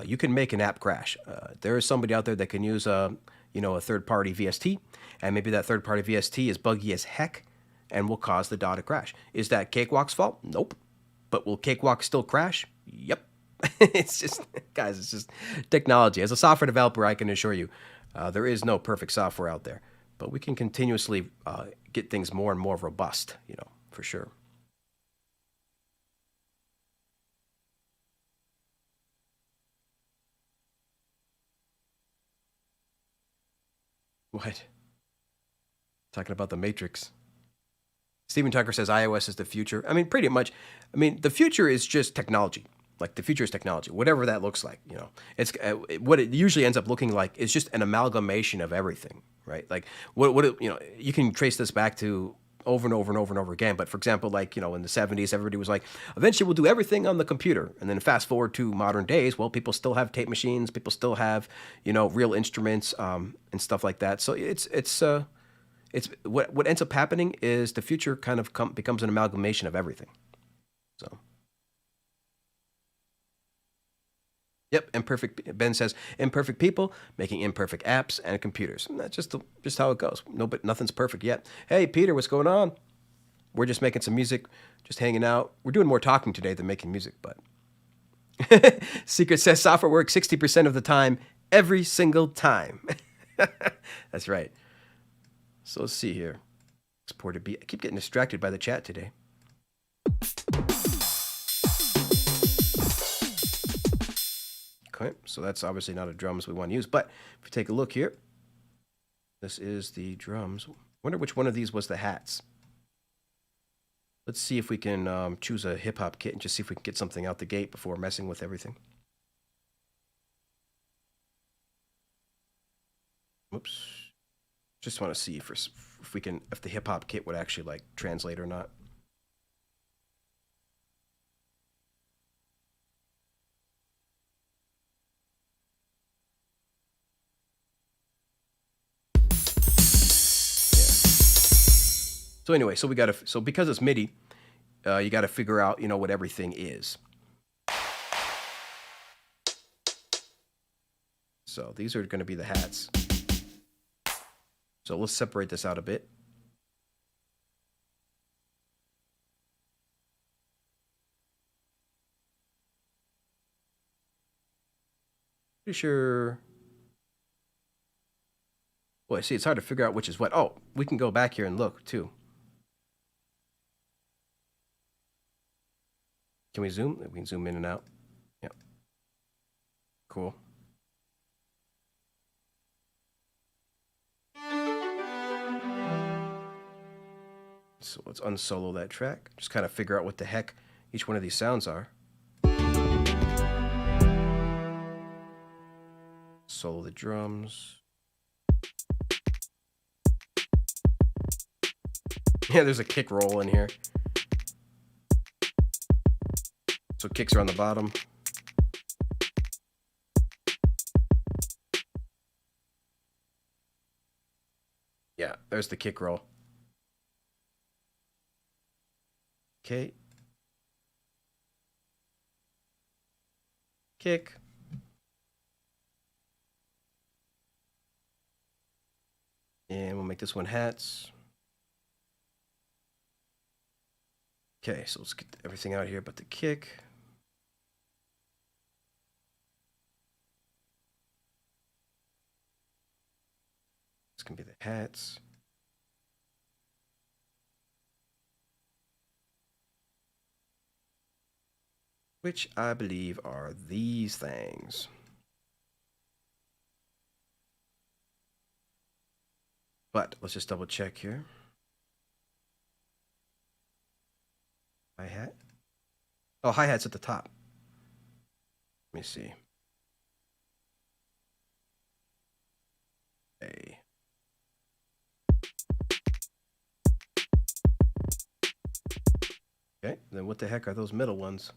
you can make an app crash. There is somebody out there that can use a third-party VST, and maybe that third-party VST is buggy as heck and will cause the DAW to crash. Is that Cakewalk's fault? Nope. But will Cakewalk still crash? Yep. It's just, guys, it's just technology. As a software developer, I can assure you there is no perfect software out there. But we can continuously get things more and more robust, for sure. What? Talking about the Matrix. Steven Tucker says iOS is the future. I mean, pretty much. I mean, the future is just technology. Like the future is technology, whatever that looks like. It's what it usually ends up looking like is just an amalgamation of everything, right? Like you can trace this back to over and over and over and over again. But for example, like in the 70s, everybody was like, eventually we'll do everything on the computer. And then fast forward to modern days, well, people still have tape machines, people still have real instruments and stuff like that. So it's what ends up happening is the future kind of becomes an amalgamation of everything. So. Yep, imperfect. Ben says imperfect people making imperfect apps and computers. And that's just how it goes. No, but nothing's perfect yet. Hey, Peter, what's going on? We're just making some music, just hanging out. We're doing more talking today than making music, but Secret says software works 60% of the time, every single time. That's right. So let's see here. Exported beat. I keep getting distracted by the chat today. Okay, so that's obviously not a drums we want to use, but if you take a look here, this is the drums. I wonder which one of these was the hats. Let's see if we can choose a hip-hop kit and just see if we can get something out the gate before messing with everything. Oops. Just want to see if the hip-hop kit would actually like translate or not. So anyway, so because it's MIDI, you got to figure out, what everything is. So these are going to be the hats. So let's separate this out a bit. Pretty sure. Boy, see, it's hard to figure out which is what. Oh, we can go back here and look too. Can we zoom? We can zoom in and out. Yeah. Cool. So let's unsolo that track. Just kind of figure out what the heck each one of these sounds are. Solo the drums. Yeah, there's a kick roll in here. So kicks are on the bottom. Yeah, there's the kick roll. Okay. Kick. And we'll make this one hats. Okay, so let's get everything out here but the kick. This can be the hats. Which I believe are these things. But let's just double check here. Hi-hat. Oh, hi-hat's at the top. Let me see. A. Okay, then what the heck are those middle ones?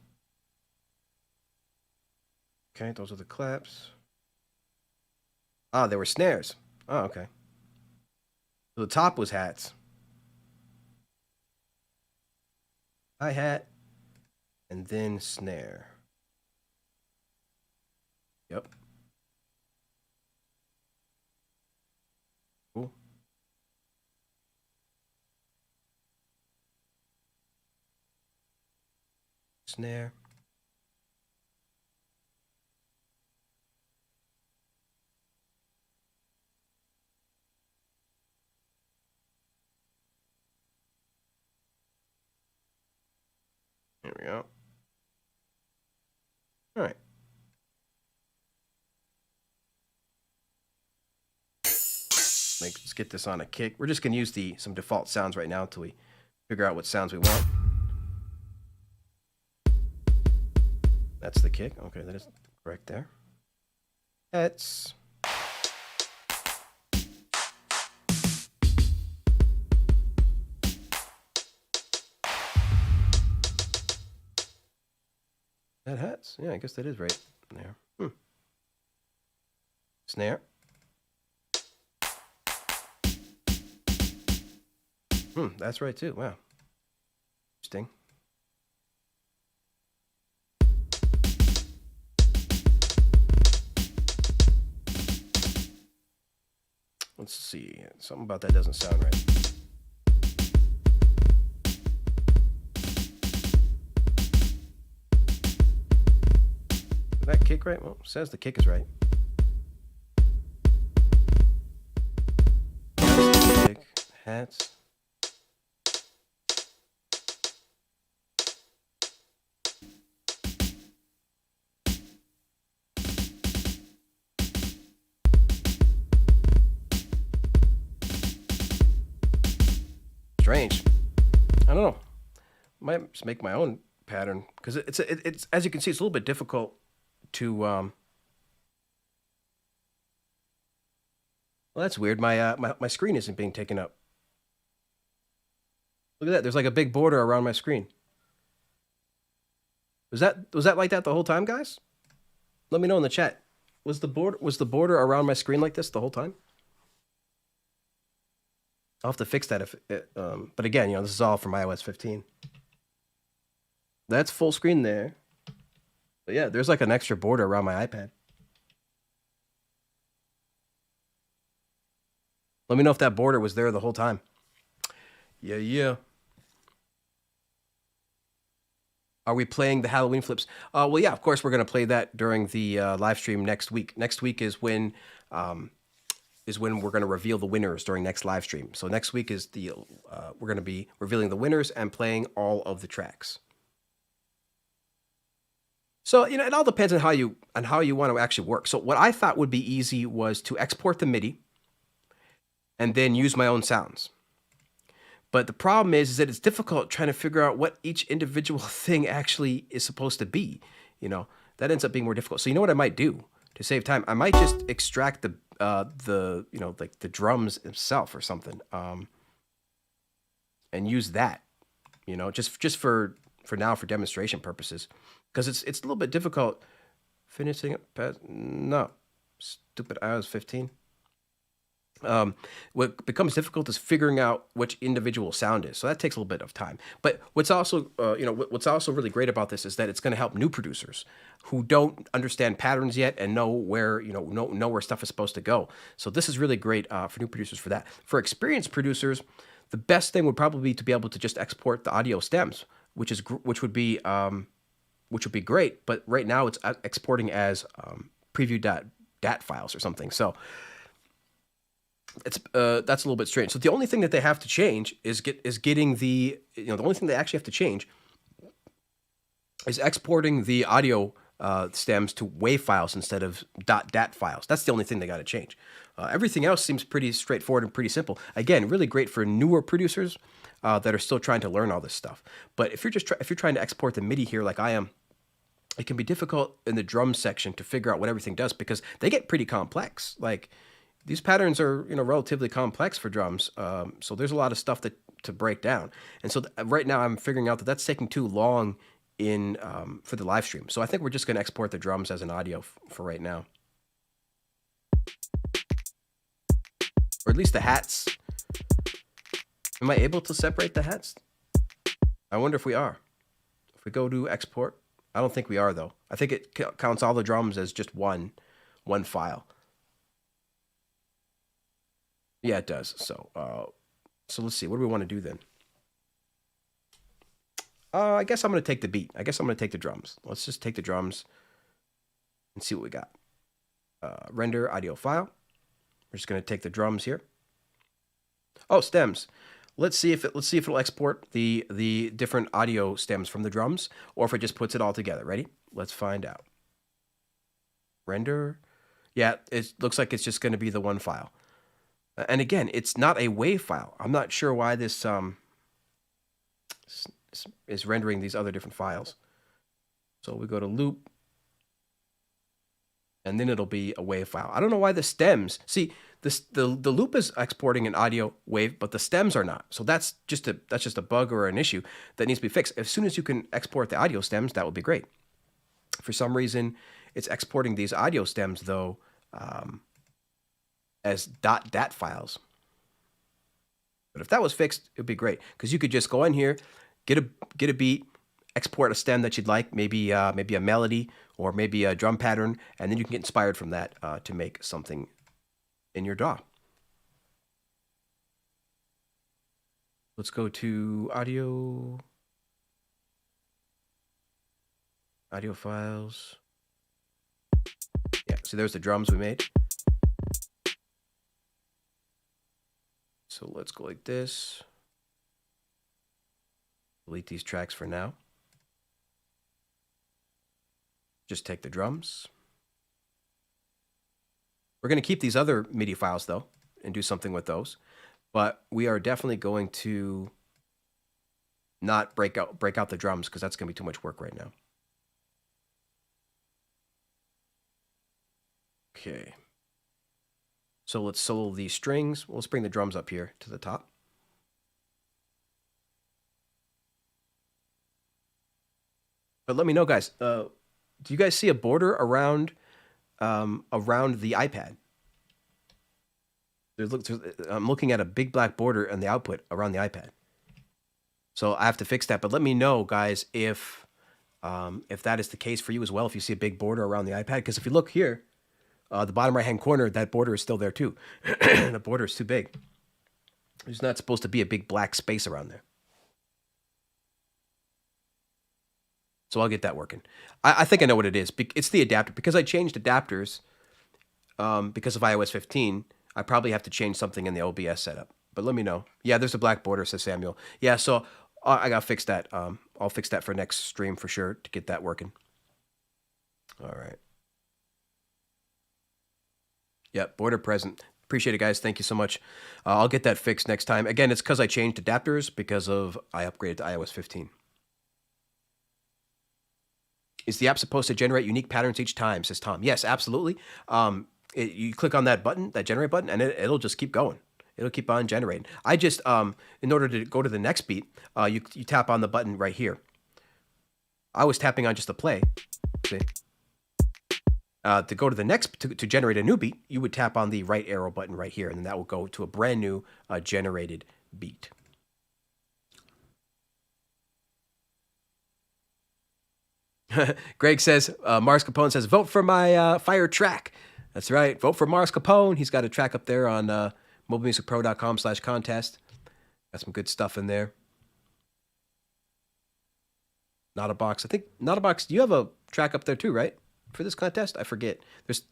Okay, those are the claps. Ah, they were snares. Oh, okay. So the top was hats. Hi-hat, and then snare. Yep. Cool. Snare. There we go. All right. Let's get this on a kick. We're just going to use some default sounds right now until we figure out what sounds we want. That's the kick. Okay, that is correct there. Hats. That hats? Yeah, I guess that is right there. Snare. That's right too. Wow. Interesting. Let's see. Something about that doesn't sound right. Is that kick right? Well, it says the kick is right. Kick, hats. Strange. I don't know. Might just make my own pattern because it's as you can see, it's a little bit difficult to. Well, that's weird. My screen isn't being taken up. Look at that. There's like a big border around my screen. Was that like that the whole time, guys? Let me know in the chat. Was the border around my screen like this the whole time? I'll have to fix that but again, this is all from iOS 15. That's full screen there. But yeah, there's like an extra border around my iPad. Let me know if that border was there the whole time. Yeah. Are we playing the Halloween flips? Well, yeah, of course we're going to play that during the live stream next week. Next week is when we're going to reveal the winners during next live stream. So next week is the we're going to be revealing the winners and playing all of the tracks. So it all depends on how you want to actually work. So what I thought would be easy was to export the MIDI and then use my own sounds. But the problem is that it's difficult trying to figure out what each individual thing actually is supposed to be. That ends up being more difficult. So you know what I might do to save time? I might just extract the like the drums itself or something, and use that, just for now for demonstration purposes, because it's a little bit difficult finishing it. No, stupid iOS 15. What becomes difficult is figuring out which individual sound is. So that takes a little bit of time. But what's also, what's also really great about this is that it's going to help new producers who don't understand patterns yet and know where, know where stuff is supposed to go. So this is really great for new producers for that. For experienced producers, the best thing would probably be to be able to just export the audio stems, which would be great. But right now it's exporting as preview.dat files or something. So it's that's a little bit strange. So the only thing that they have to change is getting the only thing they actually have to change is exporting the audio stems to WAV files instead of .dat files. That's the only thing they got to change. Everything else seems pretty straightforward and pretty simple. Again, really great for newer producers that are still trying to learn all this stuff. But if you're trying to export the MIDI here like I am, it can be difficult in the drum section to figure out what everything does because they get pretty complex. Like, these patterns are relatively complex for drums, so there's a lot of stuff to break down. And so right now I'm figuring out that that's taking too long for the live stream. So I think we're just going to export the drums as an audio for right now, or at least the hats. Am I able to separate the hats? I wonder if we are. If we go to export, I don't think we are though. I think it counts all the drums as just one file. Yeah, it does. So let's see. What do we want to do then? I guess I'm going to take the beat. I guess I'm going to take the drums. Let's just take the drums and see what we got. Render audio file. We're just going to take the drums here. Oh, stems. Let's see if it'll export the different audio stems from the drums, or if it just puts it all together. Ready? Let's find out. Render. Yeah, it looks like it's just going to be the one file. And again, it's not a WAV file. I'm not sure why this is rendering these other different files. So we go to loop, and then it'll be a WAV file. I don't know why the stems. See, the loop is exporting an audio wave, but the stems are not. So that's just a bug or an issue that needs to be fixed. As soon as you can export the audio stems, that would be great. For some reason, it's exporting these audio stems though. As .dat files. But if that was fixed, it would be great, because you could just go in here, get a beat, export a stem that you'd like, maybe a melody or maybe a drum pattern, and then you can get inspired from that to make something in your DAW. Let's go to audio files. Yeah, so there's the drums we made. So let's go like this. Delete these tracks for now. Just take the drums. We're going to keep these other MIDI files though and do something with those. But we are definitely going to not break out the drums, because that's going to be too much work right now. Okay. So let's solo these strings. Let's bring the drums up here to the top. But let me know, guys. Do you guys see a border around the iPad? I'm looking at a big black border on the output around the iPad. So I have to fix that. But let me know, guys, if that is the case for you as well. If you see a big border around the iPad, because if you look here. The bottom right-hand corner, that border is still there too. The border is too big. There's not supposed to be a big black space around there. So I'll get that working. I think I know what it is. It's the adapter. Because I changed adapters because of iOS 15, I probably have to change something in the OBS setup. But let me know. Yeah, there's a black border, says Samuel. Yeah, so I got to fix that. I'll fix that for next stream for sure to get that working. All right. Yep, border present. Appreciate it, guys. Thank you so much. I'll get that fixed next time. Again, it's because I changed adapters because of I upgraded to iOS 15. Is the app supposed to generate unique patterns each time, says Tom. Yes, absolutely. You click on that button, that generate button, and it'll just keep going. It'll keep on generating. I just, in order to go to the next beat, you tap on the button right here. I was tapping on just the play. See? To go to the next, to generate a new beat, you would tap on the right arrow button right here, and then that will go to a brand new generated beat. Greg says, Mars Capone says, vote for my fire track. That's right. Vote for Mars Capone. He's got a track up there on mobilemusicpro.com/contest. Got some good stuff in there. Not a box. I think Not a box. You have a track up there too, right? For this contest? I forget.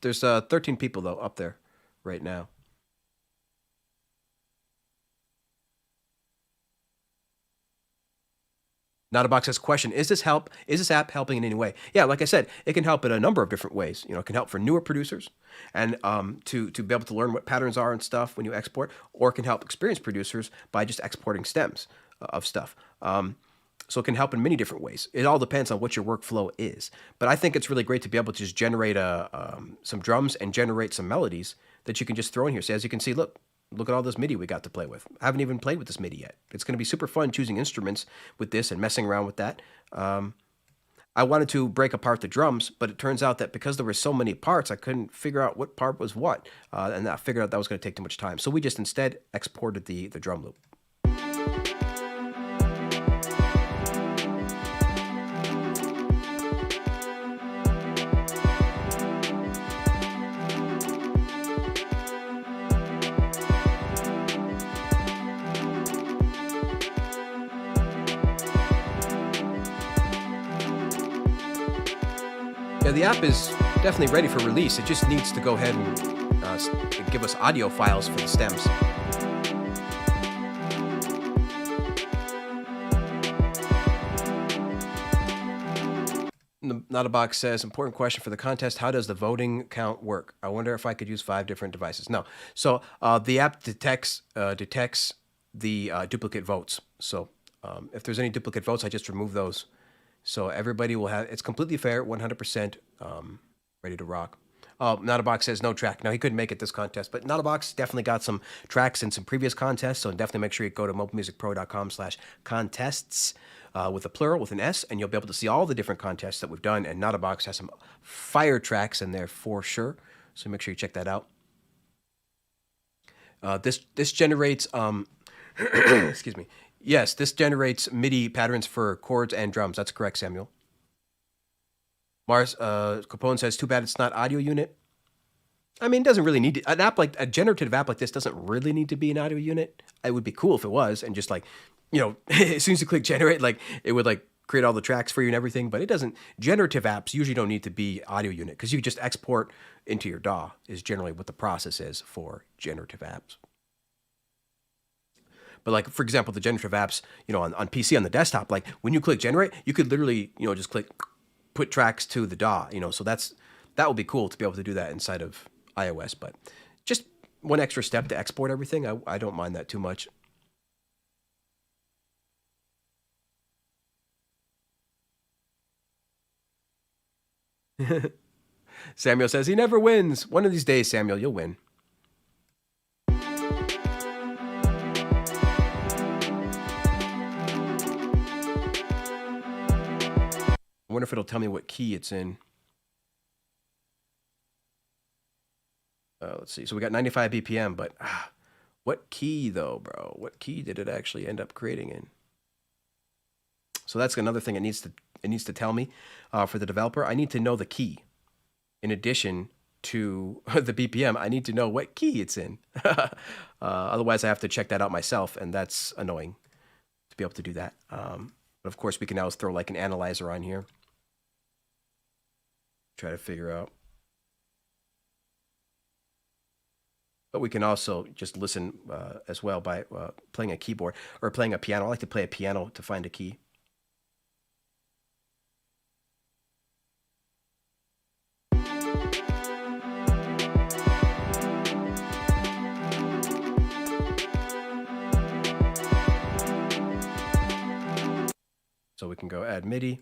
There's 13 people though up there right now. Not a box has question. Is this app helping in any way? Yeah, like I said, it can help in a number of different ways. You know, it can help for newer producers and to be able to learn what patterns are and stuff when you export, or it can help experienced producers by just exporting stems of stuff. So it can help in many different ways. It all depends on what your workflow is. But I think it's really great to be able to just generate some drums and generate some melodies that you can just throw in here. So as you can see, look at all this MIDI we got to play with. I haven't even played with this MIDI yet. It's going to be super fun choosing instruments with this and messing around with that. I wanted to break apart the drums, but it turns out that because there were so many parts, I couldn't figure out what part was what. And I figured out that was going to take too much time. So we just instead exported the drum loop. Yeah, the app is definitely ready for release. It just needs to go ahead and give us audio files for the stems. Not a box says, important question for the contest. How does the voting count work? I wonder if I could use 5 different devices. No. So the app detects the duplicate votes. So if there's any duplicate votes, I just remove those. So everybody will have, it's completely fair, 100% ready to rock. Not a box says no track. No, he couldn't make it this contest, but Not a box definitely got some tracks in some previous contests. So definitely make sure you go to mobilemusicpro.com/contests with a plural, with an S, and you'll be able to see all the different contests that we've done. And Not a box has some fire tracks in there for sure. So make sure you check that out. This generates, excuse me. Yes, this generates MIDI patterns for chords and drums. That's correct, Samuel. Mars Capone says, too bad it's not audio unit. I mean, it doesn't really need to, a generative app like this doesn't really need to be an audio unit. It would be cool if it was, and just like, you know, as soon as you click generate, like it would like create all the tracks for you and everything, but it doesn't. Generative apps usually don't need to be audio unit because you just export into your DAW is generally what the process is for generative apps. But like, for example, the generative apps, you know, on PC, on the desktop, like when you click generate, you could literally, you know, just click, put tracks to the DAW, you know, so that would be cool to be able to do that inside of iOS, but just one extra step to export everything. I don't mind that too much. Samuel says he never wins. One of these days, Samuel, you'll win. I wonder if it'll tell me what key it's in. Let's see. So we got 95 BPM, but what key though, bro? What key did it actually end up creating in? So that's another thing it needs to tell me for the developer. I need to know the key. In addition to the BPM, I need to know what key it's in. Otherwise, I have to check that out myself, and that's annoying to be able to do that. But of course, we can now throw like an analyzer on here. try to figure out. But we can also just listen as well by playing a keyboard or playing a piano. I like to play a piano to find a key. So we can go add Midi.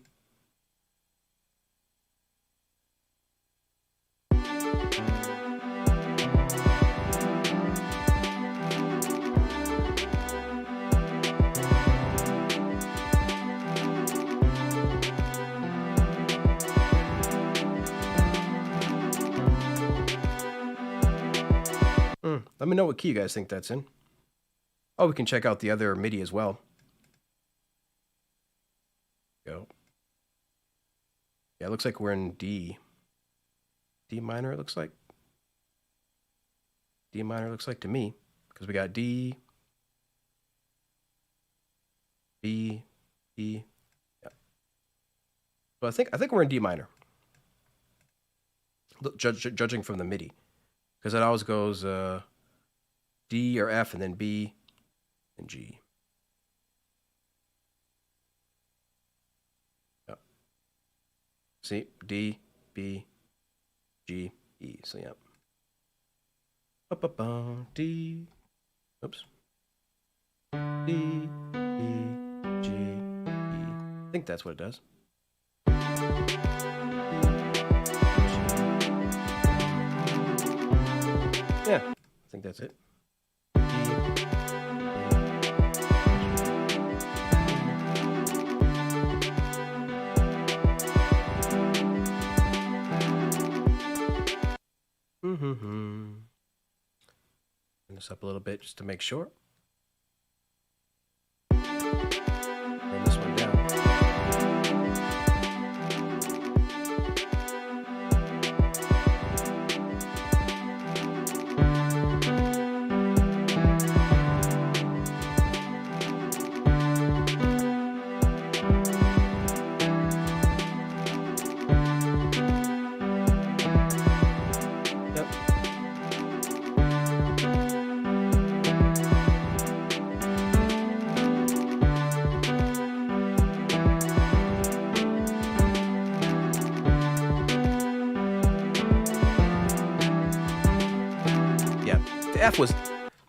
Let me know what key you guys think that's in. Oh, we can check out the other Midi as well. Go. Yeah, it looks like we're in D. D minor, it looks like. D minor looks like to me, because we got D, B, E. Yeah. So I think we're in D minor. Judging from the Midi, because it always goes D or F and then B and G. Yep. See, D, B, G, E. So yeah. D. Oops. D, E, G, E. I think that's what it does. Yeah, I think that's it. Turn this up a little bit just to make sure. Turn this one down.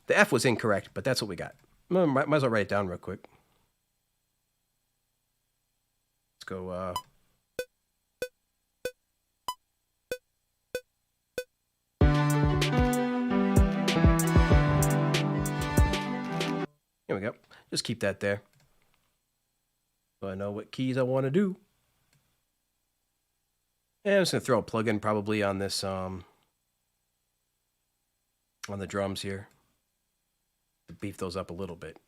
The F was incorrect, but that's what we got. Might as well write it down real quick. Let's go. Here we go. Just keep that there, so I know what keys I want to do. And I'm just gonna throw a plugin probably on this on the drums here to beef those up a little bit.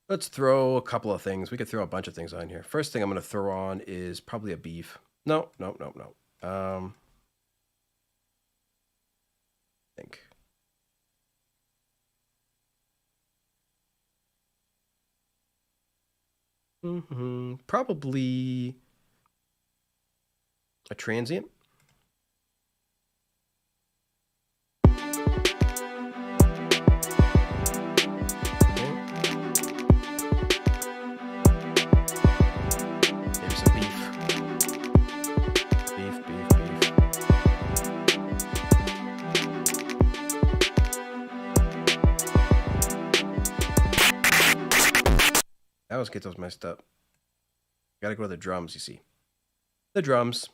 Let's throw a couple of things. We could throw a bunch of things on here. First thing I'm going to throw on is probably a beef. No. I think. Probably a transient. I always get those messed up. Gotta go to the drums, you see. The drums.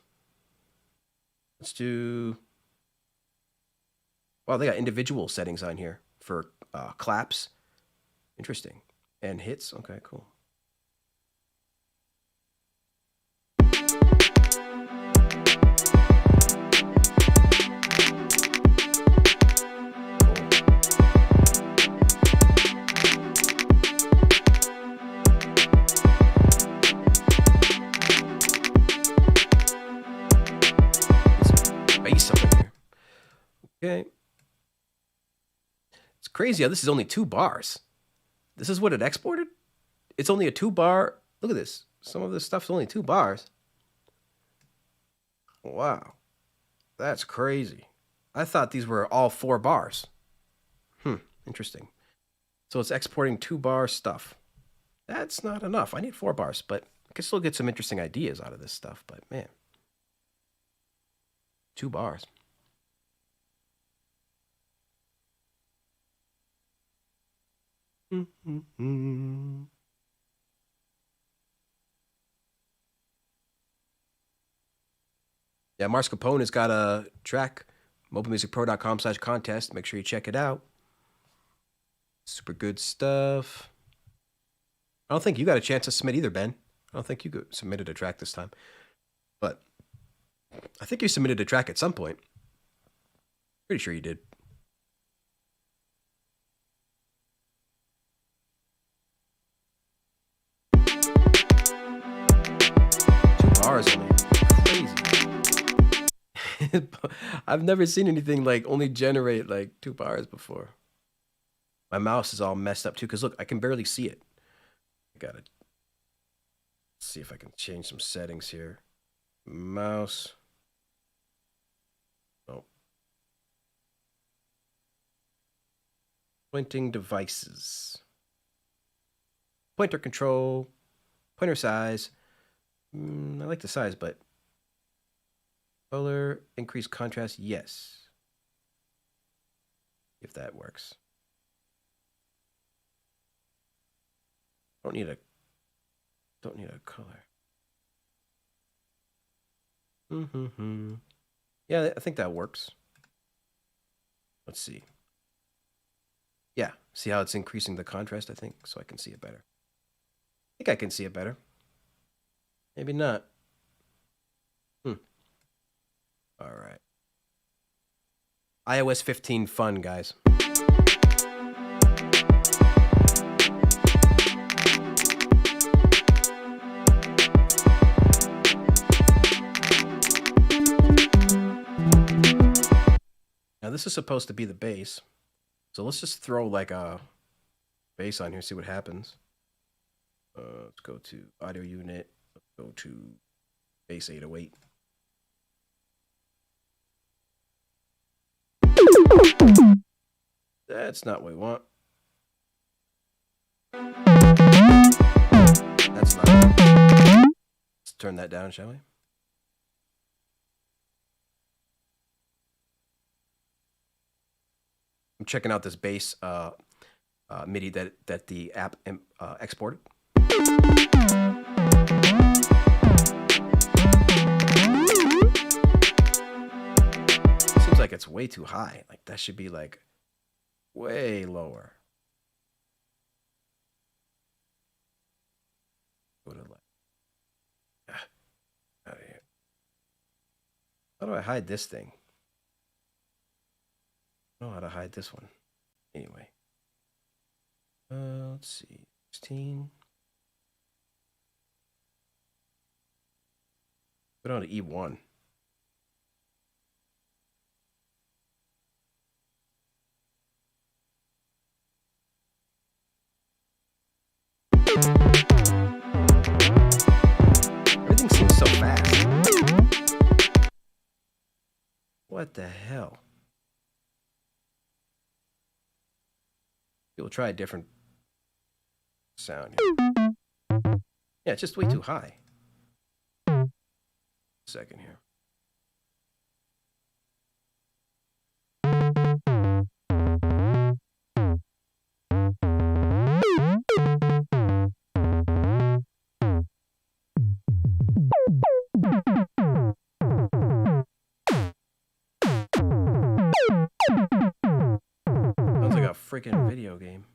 Let's do... Wow, they got individual settings on here for claps. Interesting. And hits. Okay, cool. Okay. It's crazy how this is only 2 bars. This is what it exported? It's only a 2 bar. Look at this. Some of this stuff's only 2 bars. Wow. That's crazy. I thought these were all 4 bars. Interesting. So it's exporting 2 bar stuff. That's not enough. I need 4 bars, but I can still get some interesting ideas out of this stuff. But man, 2 bars. Yeah, Mars Capone has got a track, mobilemusicpro.com/contest. Make sure you check it out. Super good stuff. I don't think you got a chance to submit either, Ben. I don't think you submitted a track this time. But I think you submitted a track at some point. Pretty sure you did. Bars only. Crazy. I've never seen anything like only generate like 2 bars before. My mouse is all messed up too, because look, I can barely see it. I gotta see if I can change some settings here. Mouse. Oh. Pointing devices. Pointer control. Pointer size. I like the size, but color, increase contrast, yes. If that works. Don't need a color. Yeah, I think that works. Let's see. Yeah, see how it's increasing the contrast, I think, so I can see it better. I think I can see it better. Maybe not. All right. iOS 15 fun, guys. Now this is supposed to be the bass. So let's just throw like a bass on here, see what happens. Let's go to audio unit. Let's go to bass 808. That's not what we want. That's not it. Let's turn that down, shall we? I'm checking out this bass MIDI that the app exported. Seems like it's way too high. Like that should be like way lower. Go to like out of here. How do I hide this thing? I don't know how to hide this one. Anyway. Let's see. 16. Put on to E1. Everything seems so fast. What the hell? We'll try a different sound here. Yeah, it's just way too high. Second here. Sounds like a freaking video game.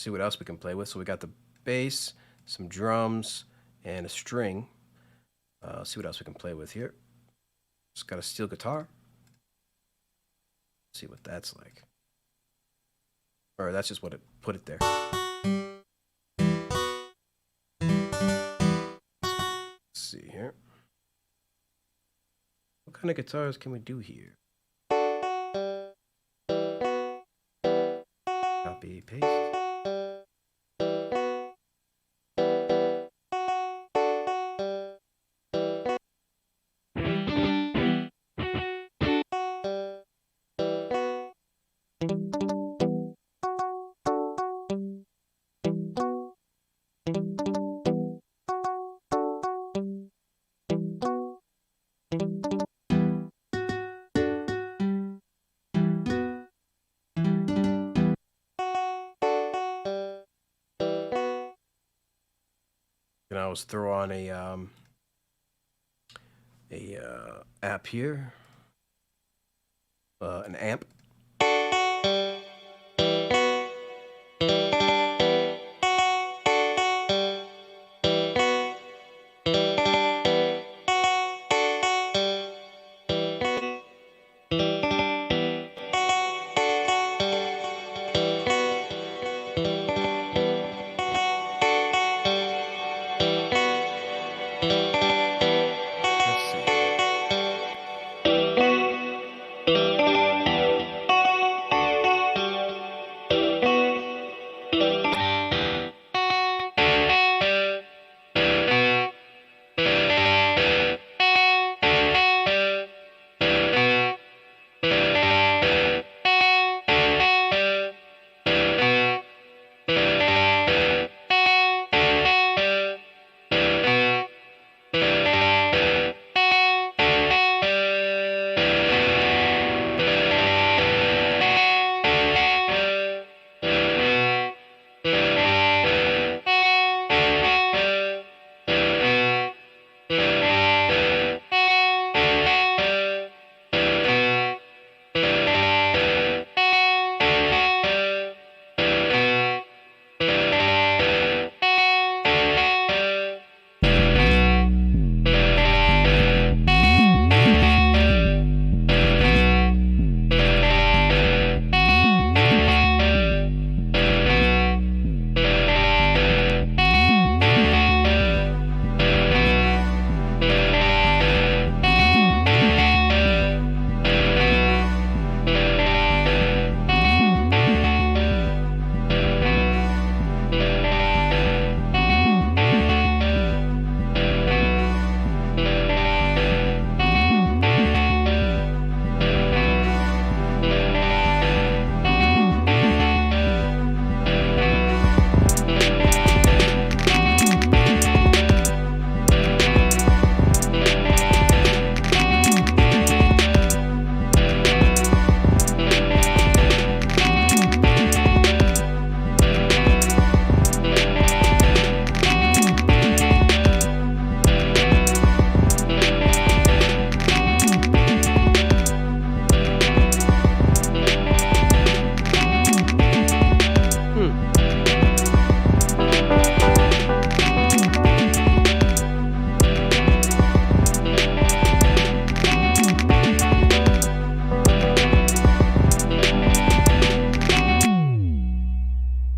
See what else we can play with. So we got the bass, some drums, and a string. See what else we can play with here. Just got a steel guitar. See what that's like. Or that's just what it put it there. Let's see here. What kind of guitars can we do here? Copy, paste. Can always throw on a app here, an amp.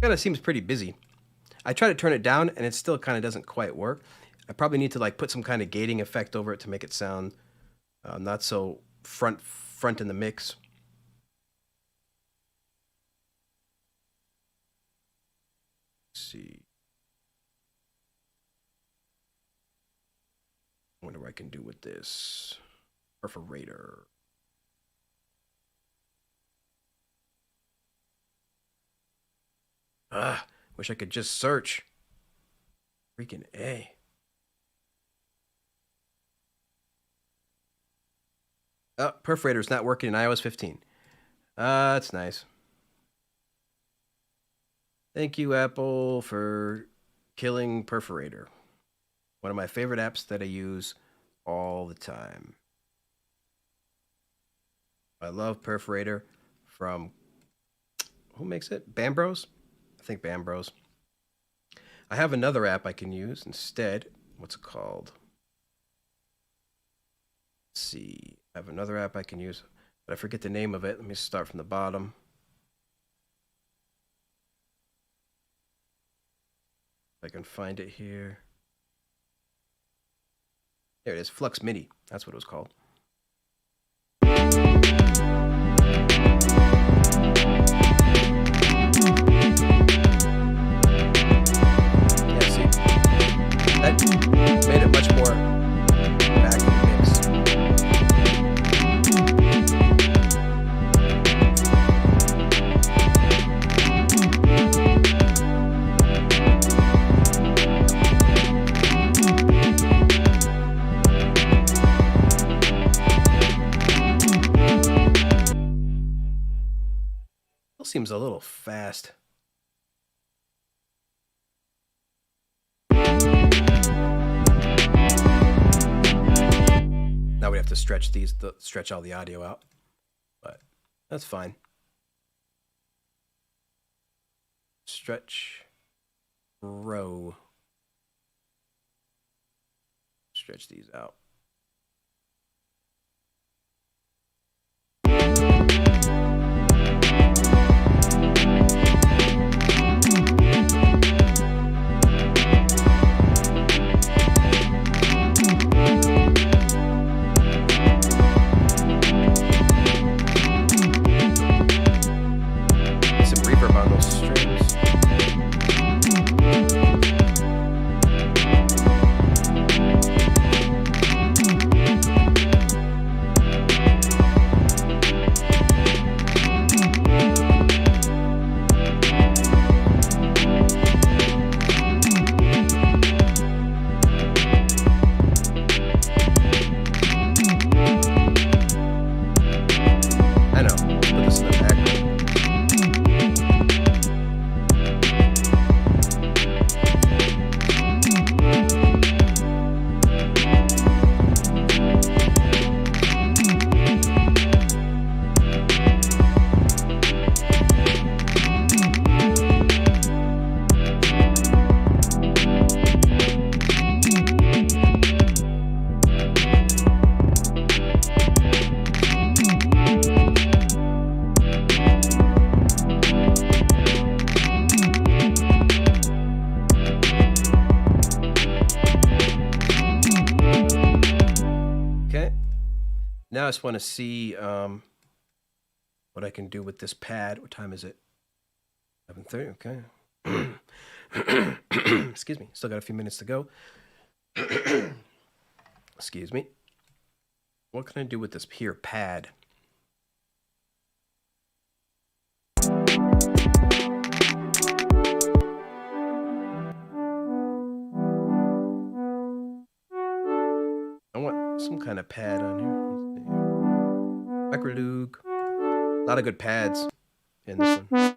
Kind of seems pretty busy. I try to turn it down and it still kind of doesn't quite work. I probably need to like put some kind of gating effect over it to make it sound not so front in the mix. Let's see. I wonder what I can do with this perforator. Wish I could just search. Freaking A. Oh, perforator's not working in iOS 15. That's nice. Thank you, Apple, for killing Perforator. One of my favorite apps that I use all the time. I love Perforator from, who makes it? Bambros? think Band Bros. I have another app I can use instead. What's it called? Let's see. I have another app I can use, but I forget the name of it. Let me start from the bottom. If I can find it here. There it is, Flux Midi. That's what it was called. Yeah, see? That made it much more back in the mix. Seems a little fast. Now we have to stretch stretch all the audio out, but that's fine. Stretch, row. Stretch these out. Now I just want to see what I can do with this pad. What time is it? 11:30. Okay. Excuse me. Still got a few minutes to go. Excuse me. What can I do with this here pad? I want some kind of pad on here. Microlug. A lot of good pads in this one.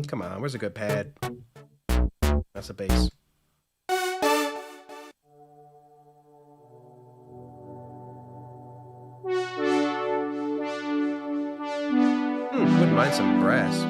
Come on, where's a good pad? That's a bass. Wouldn't mind some brass.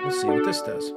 Let's see what this does.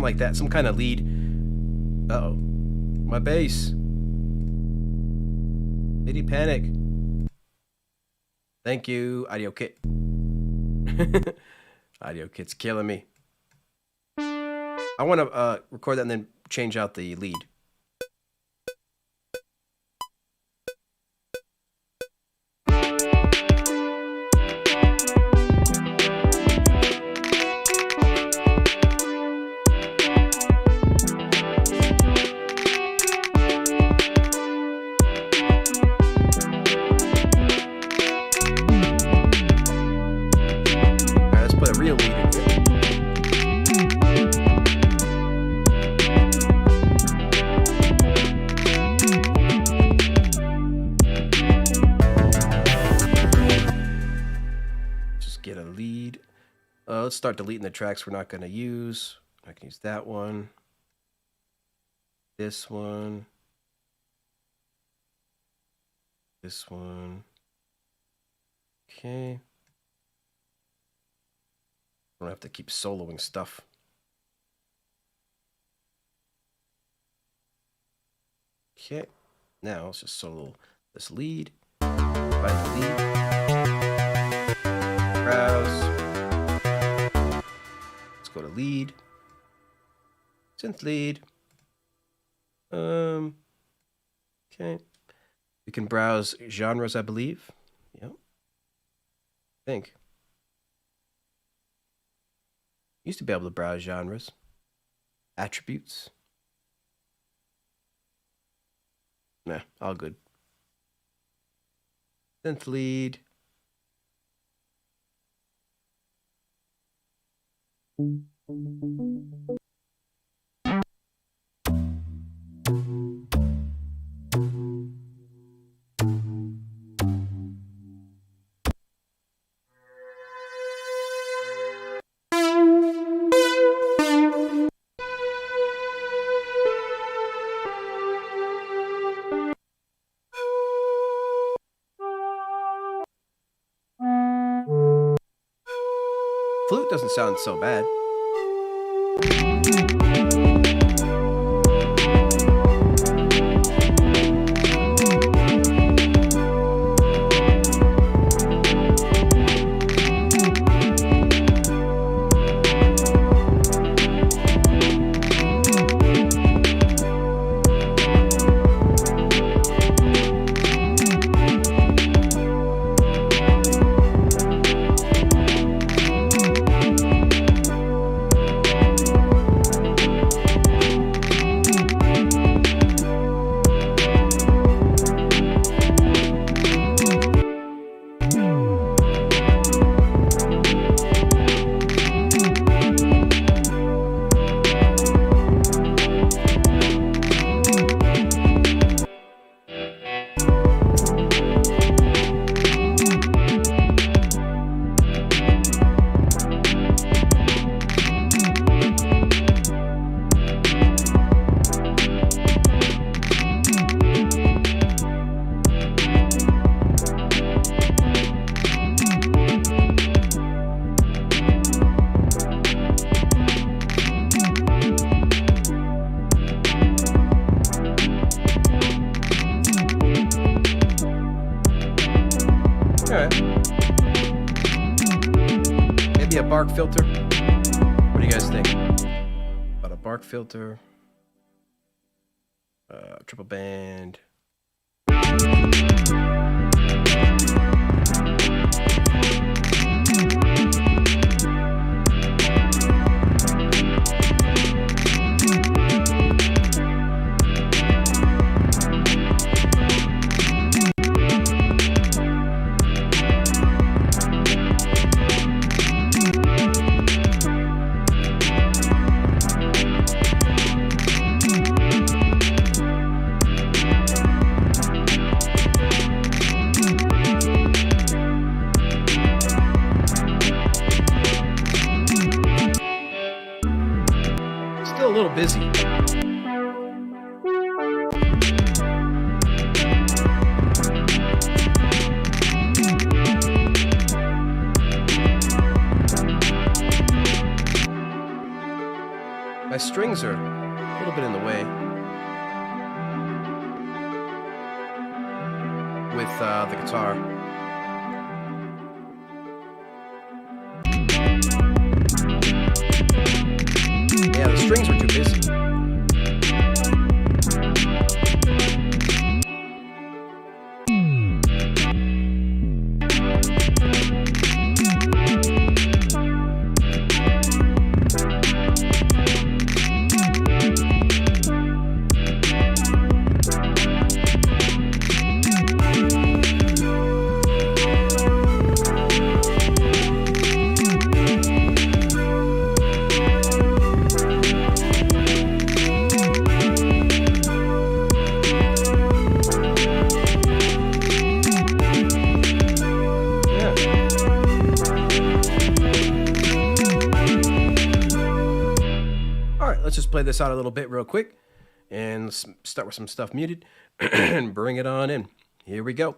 like that. Some kind of lead. Uh-oh. My bass. Midi Panic. Thank you, Audio Kit. Audio Kit's killing me. I want to record that and then change out the lead. Let's start deleting the tracks we're not going to use. I can use that one. This one. This one. Okay. I don't have to keep soloing stuff. Okay. Now let's just solo this lead. Find the lead. Browse. Go to lead, synth lead. Okay. We can browse genres, I believe. Yep. I think. Used to be able to browse genres. Attributes. Nah, all good. Synth lead. Flute doesn't sound so bad. Bark filter. What do you guys think about a bark filter? Triple band. strings are a little bit in the way with the guitar. Yeah, the strings were too busy. Let's just play this out a little bit real quick, and let's start with some stuff muted and bring it on in. Here we go.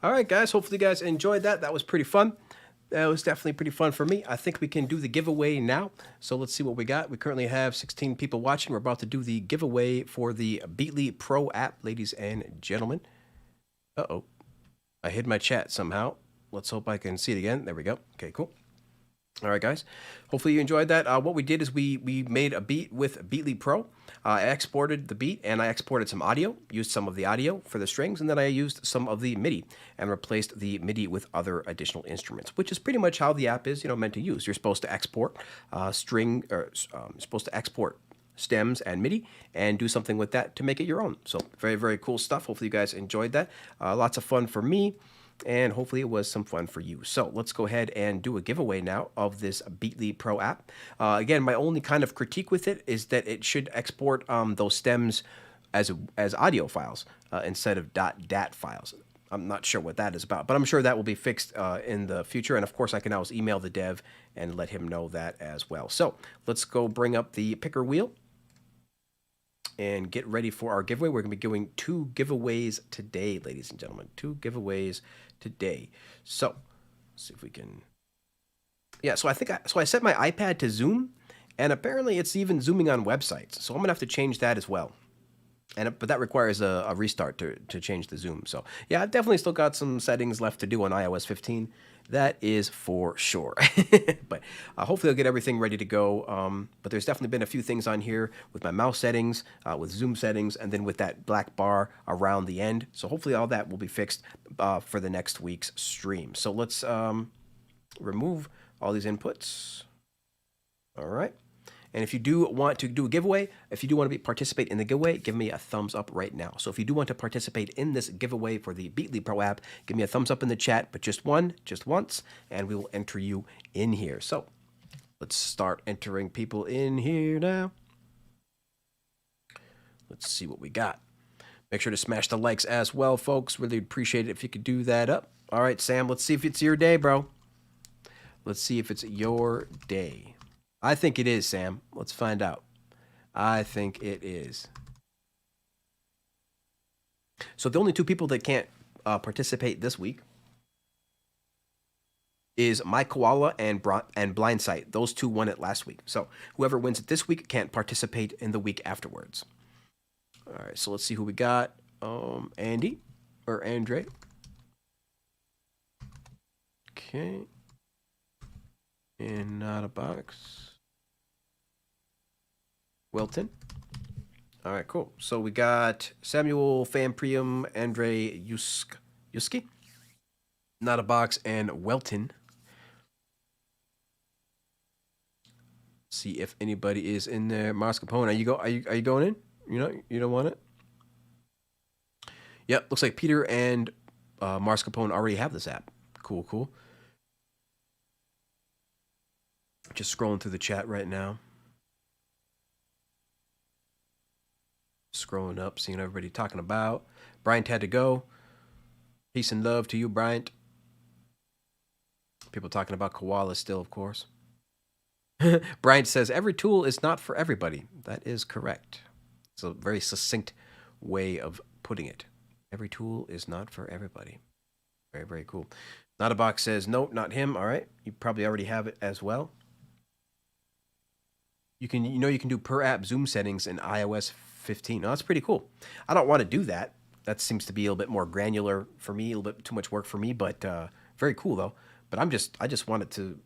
All right, guys. Hopefully, you guys enjoyed that. That was pretty fun. That was definitely pretty fun for me. I think we can do the giveaway now. So let's see what we got. We currently have 16 people watching. We're about to do the giveaway for the Beatley Pro app, ladies and gentlemen. Uh-oh. I hid my chat somehow. Let's hope I can see it again. There we go. Okay, cool. All right, guys. Hopefully you enjoyed that. What we did is we made a beat with Beatley Pro. I exported the beat and I exported some audio, used some of the audio for the strings, and then I used some of the Midi and replaced the Midi with other additional instruments, which is pretty much how the app is, meant to use. You're supposed to export supposed to export stems and Midi and do something with that to make it your own. So very, very cool stuff. Hopefully you guys enjoyed that. Lots of fun for me. And hopefully it was some fun for you. So let's go ahead and do a giveaway now of this Beatley Pro app. Again, my only kind of critique with it is that it should export those stems as audio files instead of .dat files. I'm not sure what that is about, but I'm sure that will be fixed in the future. And of course, I can always email the dev and let him know that as well. So let's go bring up the picker wheel and get ready for our giveaway. We're going to be doing 2 giveaways today, ladies and gentlemen. 2 giveaways today. So let's see if we can. Yeah, so I set my iPad to zoom, and apparently it's even zooming on websites. So I'm gonna have to change that as well. But that requires a restart to change the zoom. So yeah, I've definitely still got some settings left to do on iOS 15. That is for sure. But hopefully I'll get everything ready to go. But there's definitely been a few things on here with my mouse settings, with zoom settings, and then with that black bar around the end. So hopefully all that will be fixed for the next week's stream. So let's remove all these inputs. All right. And if you do want to do a giveaway, if you do want to participate in the giveaway, give me a thumbs up right now. So if you do want to participate in this giveaway for the Beatley Pro app, give me a thumbs up in the chat, but just once, and we will enter you in here. So let's start entering people in here now. Let's see what we got. Make sure to smash the likes as well, folks. Really appreciate it if you could do that up. All right, Sam, let's see if it's your day, bro. Let's see if it's your day. I think it is, Sam. Let's find out. I think it is. So the only 2 people that can't participate this week is My Koala and Blindsight. Those 2 won it last week. So whoever wins it this week can't participate in the week afterwards. All right, so let's see who we got. Andy or Andre. Okay. And not a box. Welton. All right, cool. So we got Samuel, Famprium, Andre Yuski, Not a Box, and Welton. See if anybody is in there. Mars Capone, are you going in? You don't want it? Yep, looks like Peter and Mars Capone already have this app. Cool. Just scrolling through the chat right now. Scrolling up, seeing everybody talking about. Bryant had to go. Peace and love to you, Bryant. People talking about koalas still, of course. Bryant says, every tool is not for everybody. That is correct. It's a very succinct way of putting it. Every tool is not for everybody. Very, very cool. Not a Box says, nope, not him. All right. You probably already have it as well. You can do per app zoom settings in iOS 15. Oh, that's pretty cool. I don't want to do that. That seems to be a little bit more granular for me, a little bit too much work for me, but very cool though. But I just wanted to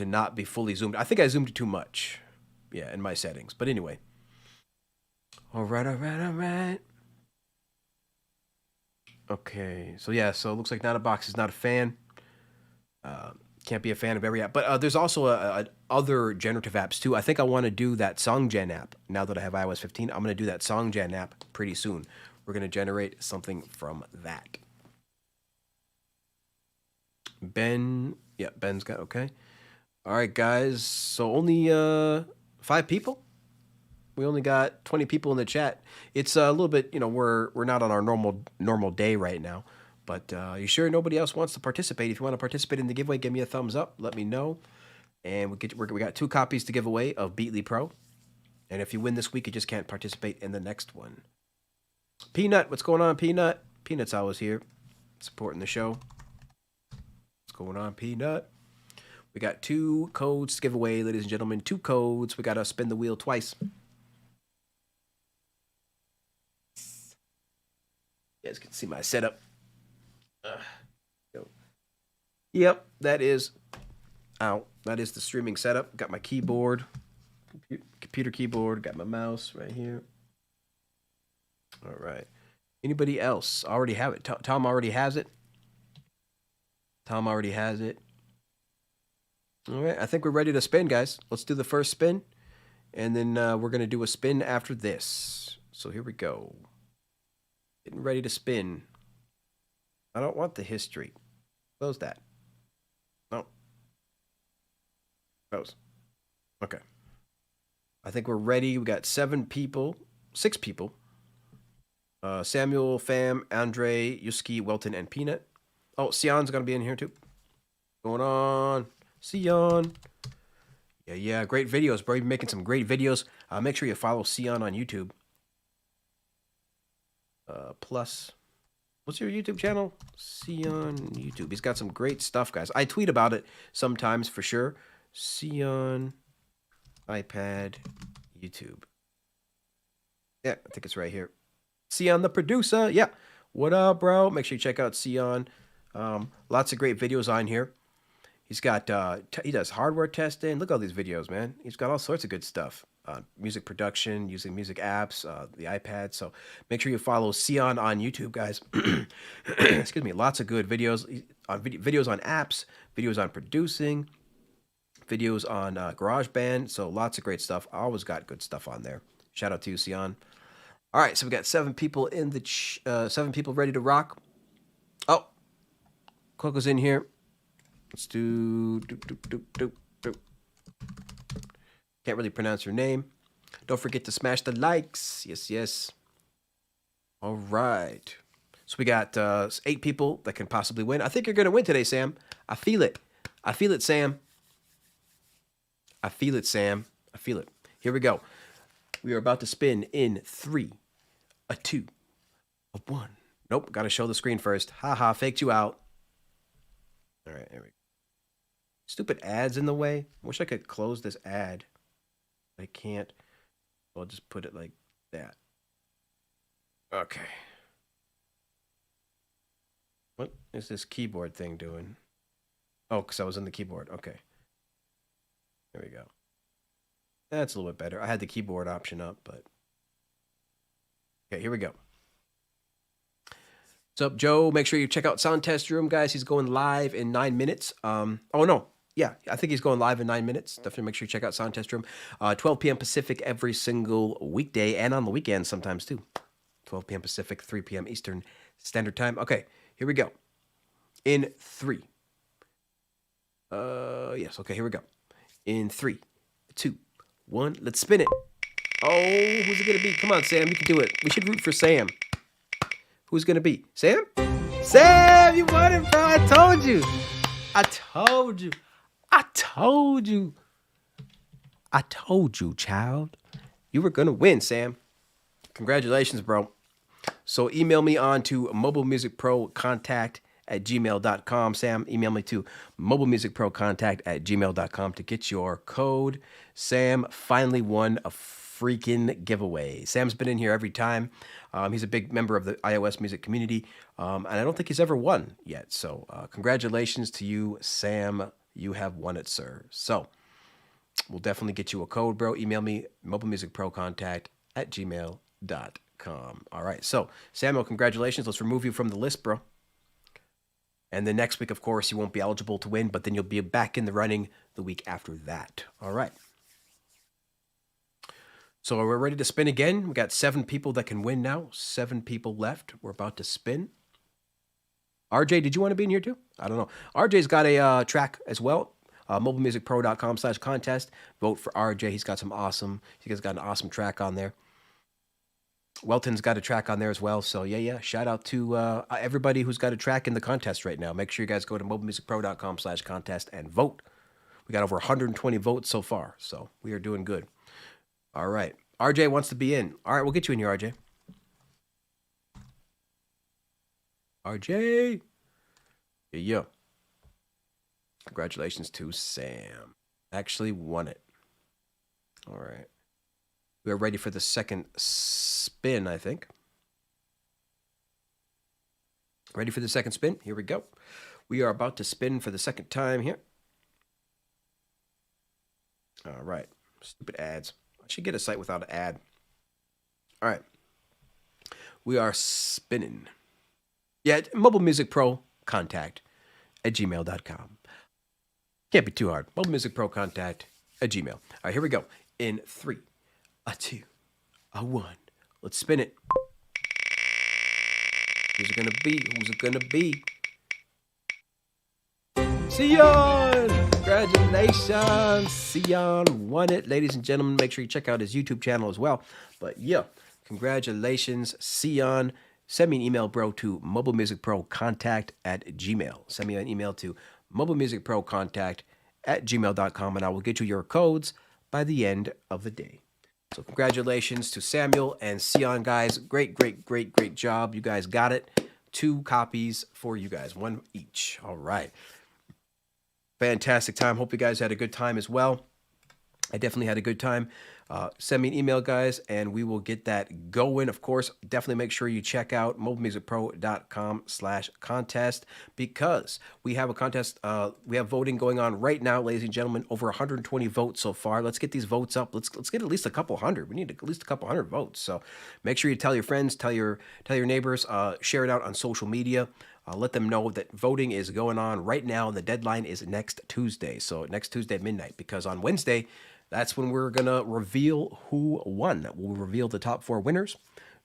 not be fully zoomed. I think I zoomed too much. Yeah, in my settings. But anyway. All right. Okay. So yeah, so it looks like Not a Box is not a fan. Can't be a fan of every app, but there's also other generative apps too. I think I want to do that SongGen app now that I have iOS 15. I'm going to do that SongGen app pretty soon. We're going to generate something from that. Ben's got okay. All right, guys. So only 5 people. We only got 20 people in the chat. It's a little bit, we're not on our normal day right now. But you sure nobody else wants to participate? If you want to participate in the giveaway, give me a thumbs up. Let me know. And we got 2 copies to give away of Beatley Pro. And if you win this week, you just can't participate in the next one. Peanut, what's going on, Peanut? Peanut's always here. supporting the show. What's going on, Peanut? We got 2 codes to give away, ladies and gentlemen. 2 codes. We got to spin the wheel twice. You guys can see my setup. Yep, that is the streaming setup. Got my keyboard, computer keyboard. Got my mouse right here. All right. Anybody else already have it? Tom already has it. Tom already has it. All right, I think we're ready to spin, guys. Let's do the first spin, and then we're going to do a spin after this. So here we go. Getting ready to spin. I don't want the history. Close that. No. Close. Okay. I think we're ready. We got 6 people. Samuel, Fam, Andre, Yuski, Welton, and Peanut. Oh, Sion's going to be in here too. Going on. Sion. Yeah, great videos, bro. You've been making some great videos. Make sure you follow Sion on YouTube. Plus, what's your YouTube channel? Sion YouTube. He's got some great stuff, guys. I tweet about it sometimes for sure. Sion iPad YouTube. Yeah, I think it's right here. Sion the producer. Yeah. What up, bro? Make sure you check out Sion. Lots of great videos on here. He's got, he does hardware testing. Look at all these videos, man. He's got all sorts of good stuff. Music production, using music apps, the iPad. So make sure you follow Sion on YouTube, guys. Excuse me. Lots of good videos videos on apps, videos on producing, videos on GarageBand. So lots of great stuff. I always got good stuff on there. Shout out to you, Sion. All right, so we got 7 people in the 7 people ready to rock. Oh, Coco's in here. Let's do. Can't really pronounce your name. Don't forget to smash the likes. Yes. All right. So we got 8 people that can possibly win. I think you're going to win today, Sam. I feel it. I feel it, Sam. I feel it, Sam. I feel it. Here we go. We are about to spin in 3, a 2, a 1. Nope, got to show the screen first. Haha, faked you out. All right, here we go. Stupid ads in the way. Wish I could close this ad. I can't. I'll just put it like that. Okay. What is this keyboard thing doing? Oh, because I was in the keyboard. Okay. There we go. That's a little bit better. I had the keyboard option up, but... Okay, here we go. What's up, Joe? Make sure you check out Sound Test Room, guys. He's going live in 9 minutes. Oh, no. Yeah, I think he's going live in 9 minutes. Definitely make sure you check out Sound Test Room. 12 p.m. Pacific every single weekday and on the weekends sometimes, too. 12 p.m. Pacific, 3 p.m. Eastern Standard Time. Okay, here we go. In 3. Yes, okay, here we go. In 3, 2, 1. Let's spin it. Oh, who's it going to be? Come on, Sam. You can do it. We should root for Sam. Who's going to be? Sam? Sam, you won it, bro. I told you. I told you. I told you. I told you, child. You were going to win, Sam. Congratulations, bro. So email me on to mobilemusicprocontact@gmail.com. Sam, email me to mobilemusicprocontact@gmail.com to get your code. Sam finally won a freaking giveaway. Sam's been in here every time. He's a big member of the iOS music community, and I don't think he's ever won yet. So congratulations to you, Sam. You have won it, sir. So we'll definitely get you a code, bro. Email me, mobilemusicprocontact@gmail.com. All right. So, Samuel, congratulations. Let's remove you from the list, bro. And then next week, of course, you won't be eligible to win, but then you'll be back in the running the week after that. All right. So we're ready to spin again. We got 7 people that can win now. 7 people left. We're about to spin. RJ, did you want to be in here too? I don't know. RJ's got a track as well. mobilemusicpro.com/contest. Vote for RJ. He's got an awesome track on there. Welton's got a track on there as well. So yeah. Shout out to everybody who's got a track in the contest right now. Make sure you guys go to mobilemusicpro.com/contest and vote. We got over 120 votes so far. So we are doing good. All right. RJ wants to be in. All right, we'll get you in here, RJ. RJ. Yeah. Congratulations to Sam. Actually won it. All right. We're ready for the second spin, I think. Ready for the second spin? Here we go. We are about to spin for the second time here. All right. Stupid ads. I should get a site without an ad. All right. We are spinning. Yeah, Mobile Music Pro contact at gmail.com. Can't be too hard. Mobile Music Pro contact at gmail. All right, here we go. In 3, a 2, a 1. Let's spin it. Who's it gonna be? Who's it gonna be? Sion! Congratulations! Sion won it. Ladies and gentlemen, make sure you check out his YouTube channel as well. But yeah, congratulations, Sion. Send me an email, bro, to mobilemusicprocontact at gmail. Send me an email to mobilemusicprocontact at gmail.com, and I will get you your codes by the end of the day. So congratulations to Samuel and Sion, guys. Great job. You guys got it. 2 copies for you guys, 1 each. All right. Fantastic time. Hope you guys had a good time as well. I definitely had a good time. Send me an email, guys, and we will get that going. Of course, definitely make sure you check out mobilemusicpro.com/contest, because we have a contest. We have voting going on right now, ladies and gentlemen. Over 120 votes so far. Let's get these votes up. Let's get at least a couple hundred. We need at least a couple hundred votes. So make sure you tell your friends, tell your neighbors, share it out on social media. Let them know that voting is going on right now, and the deadline is next Tuesday. So next Tuesday at midnight, because on Wednesday, that's when we're going to reveal who won. We'll reveal the top 4 winners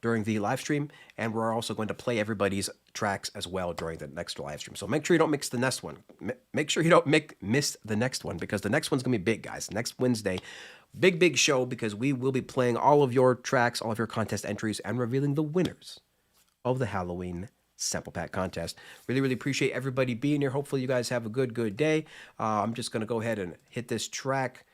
during the live stream, and we're also going to play everybody's tracks as well during the next live stream. So make sure you don't miss the next one. Make sure you don't miss the next one, because the next one's going to be big, guys. Next Wednesday, big show, because we will be playing all of your tracks, all of your contest entries, and revealing the winners of the Halloween sample pack contest. Really appreciate everybody being here. Hopefully you guys have a good day. I'm just going to go ahead and hit this track.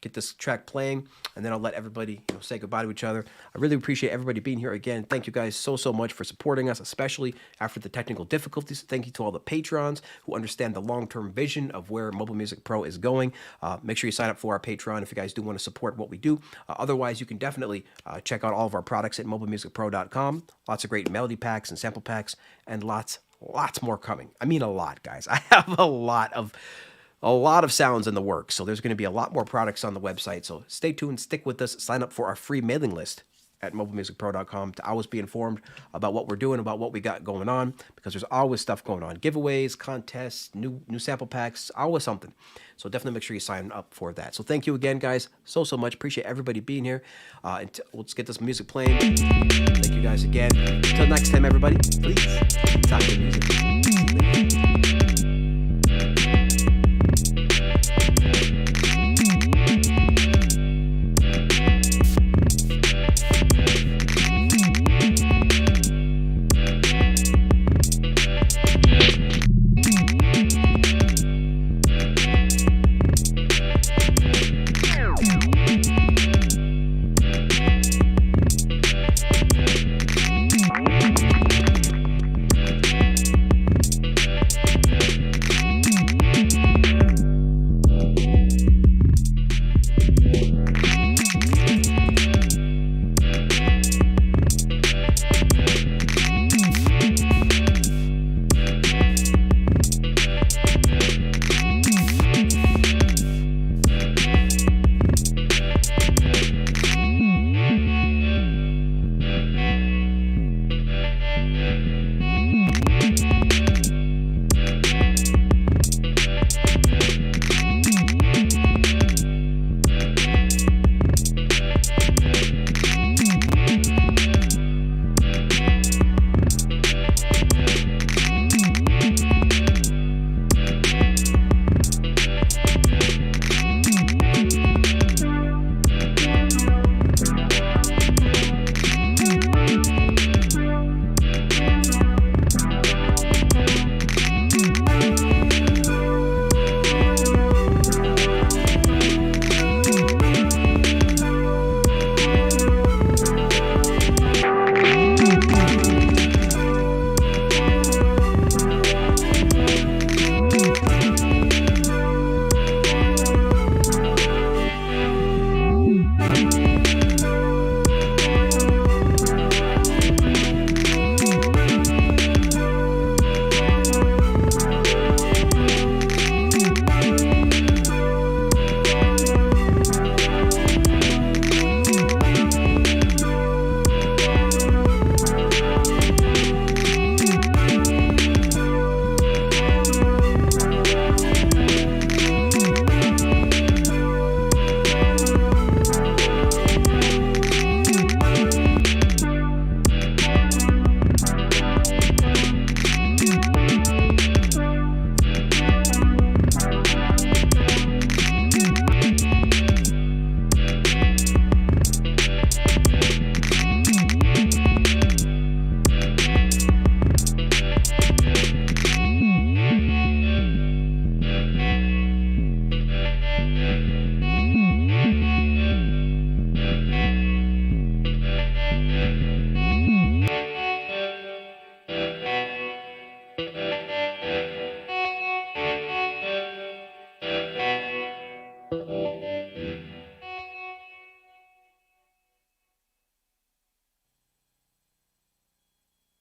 Get this track playing, and then I'll let everybody say goodbye to each other. I really appreciate everybody being here again. Thank you guys so much for supporting us, especially after the technical difficulties. Thank you to all the patrons who understand the long-term vision of where Mobile Music Pro is going. Make sure you sign up for our Patreon if you guys do want to support what we do. Otherwise, you can definitely check out all of our products at mobilemusicpro.com. Lots of great melody packs and sample packs, and lots more coming. I mean, a lot, guys. I have a lot of sounds in the works, so there's going to be a lot more products on the website. So stay tuned, stick with us, sign up for our free mailing list at mobilemusicpro.com to always be informed about what we're doing, about what we got going on, because there's always stuff going on. Giveaways, contests, new sample packs, always something. So definitely make sure you sign up for that. So thank you again, guys, so much. Appreciate everybody being here. Let's get this music playing. Thank you guys again. Until next time, everybody, please talk to music.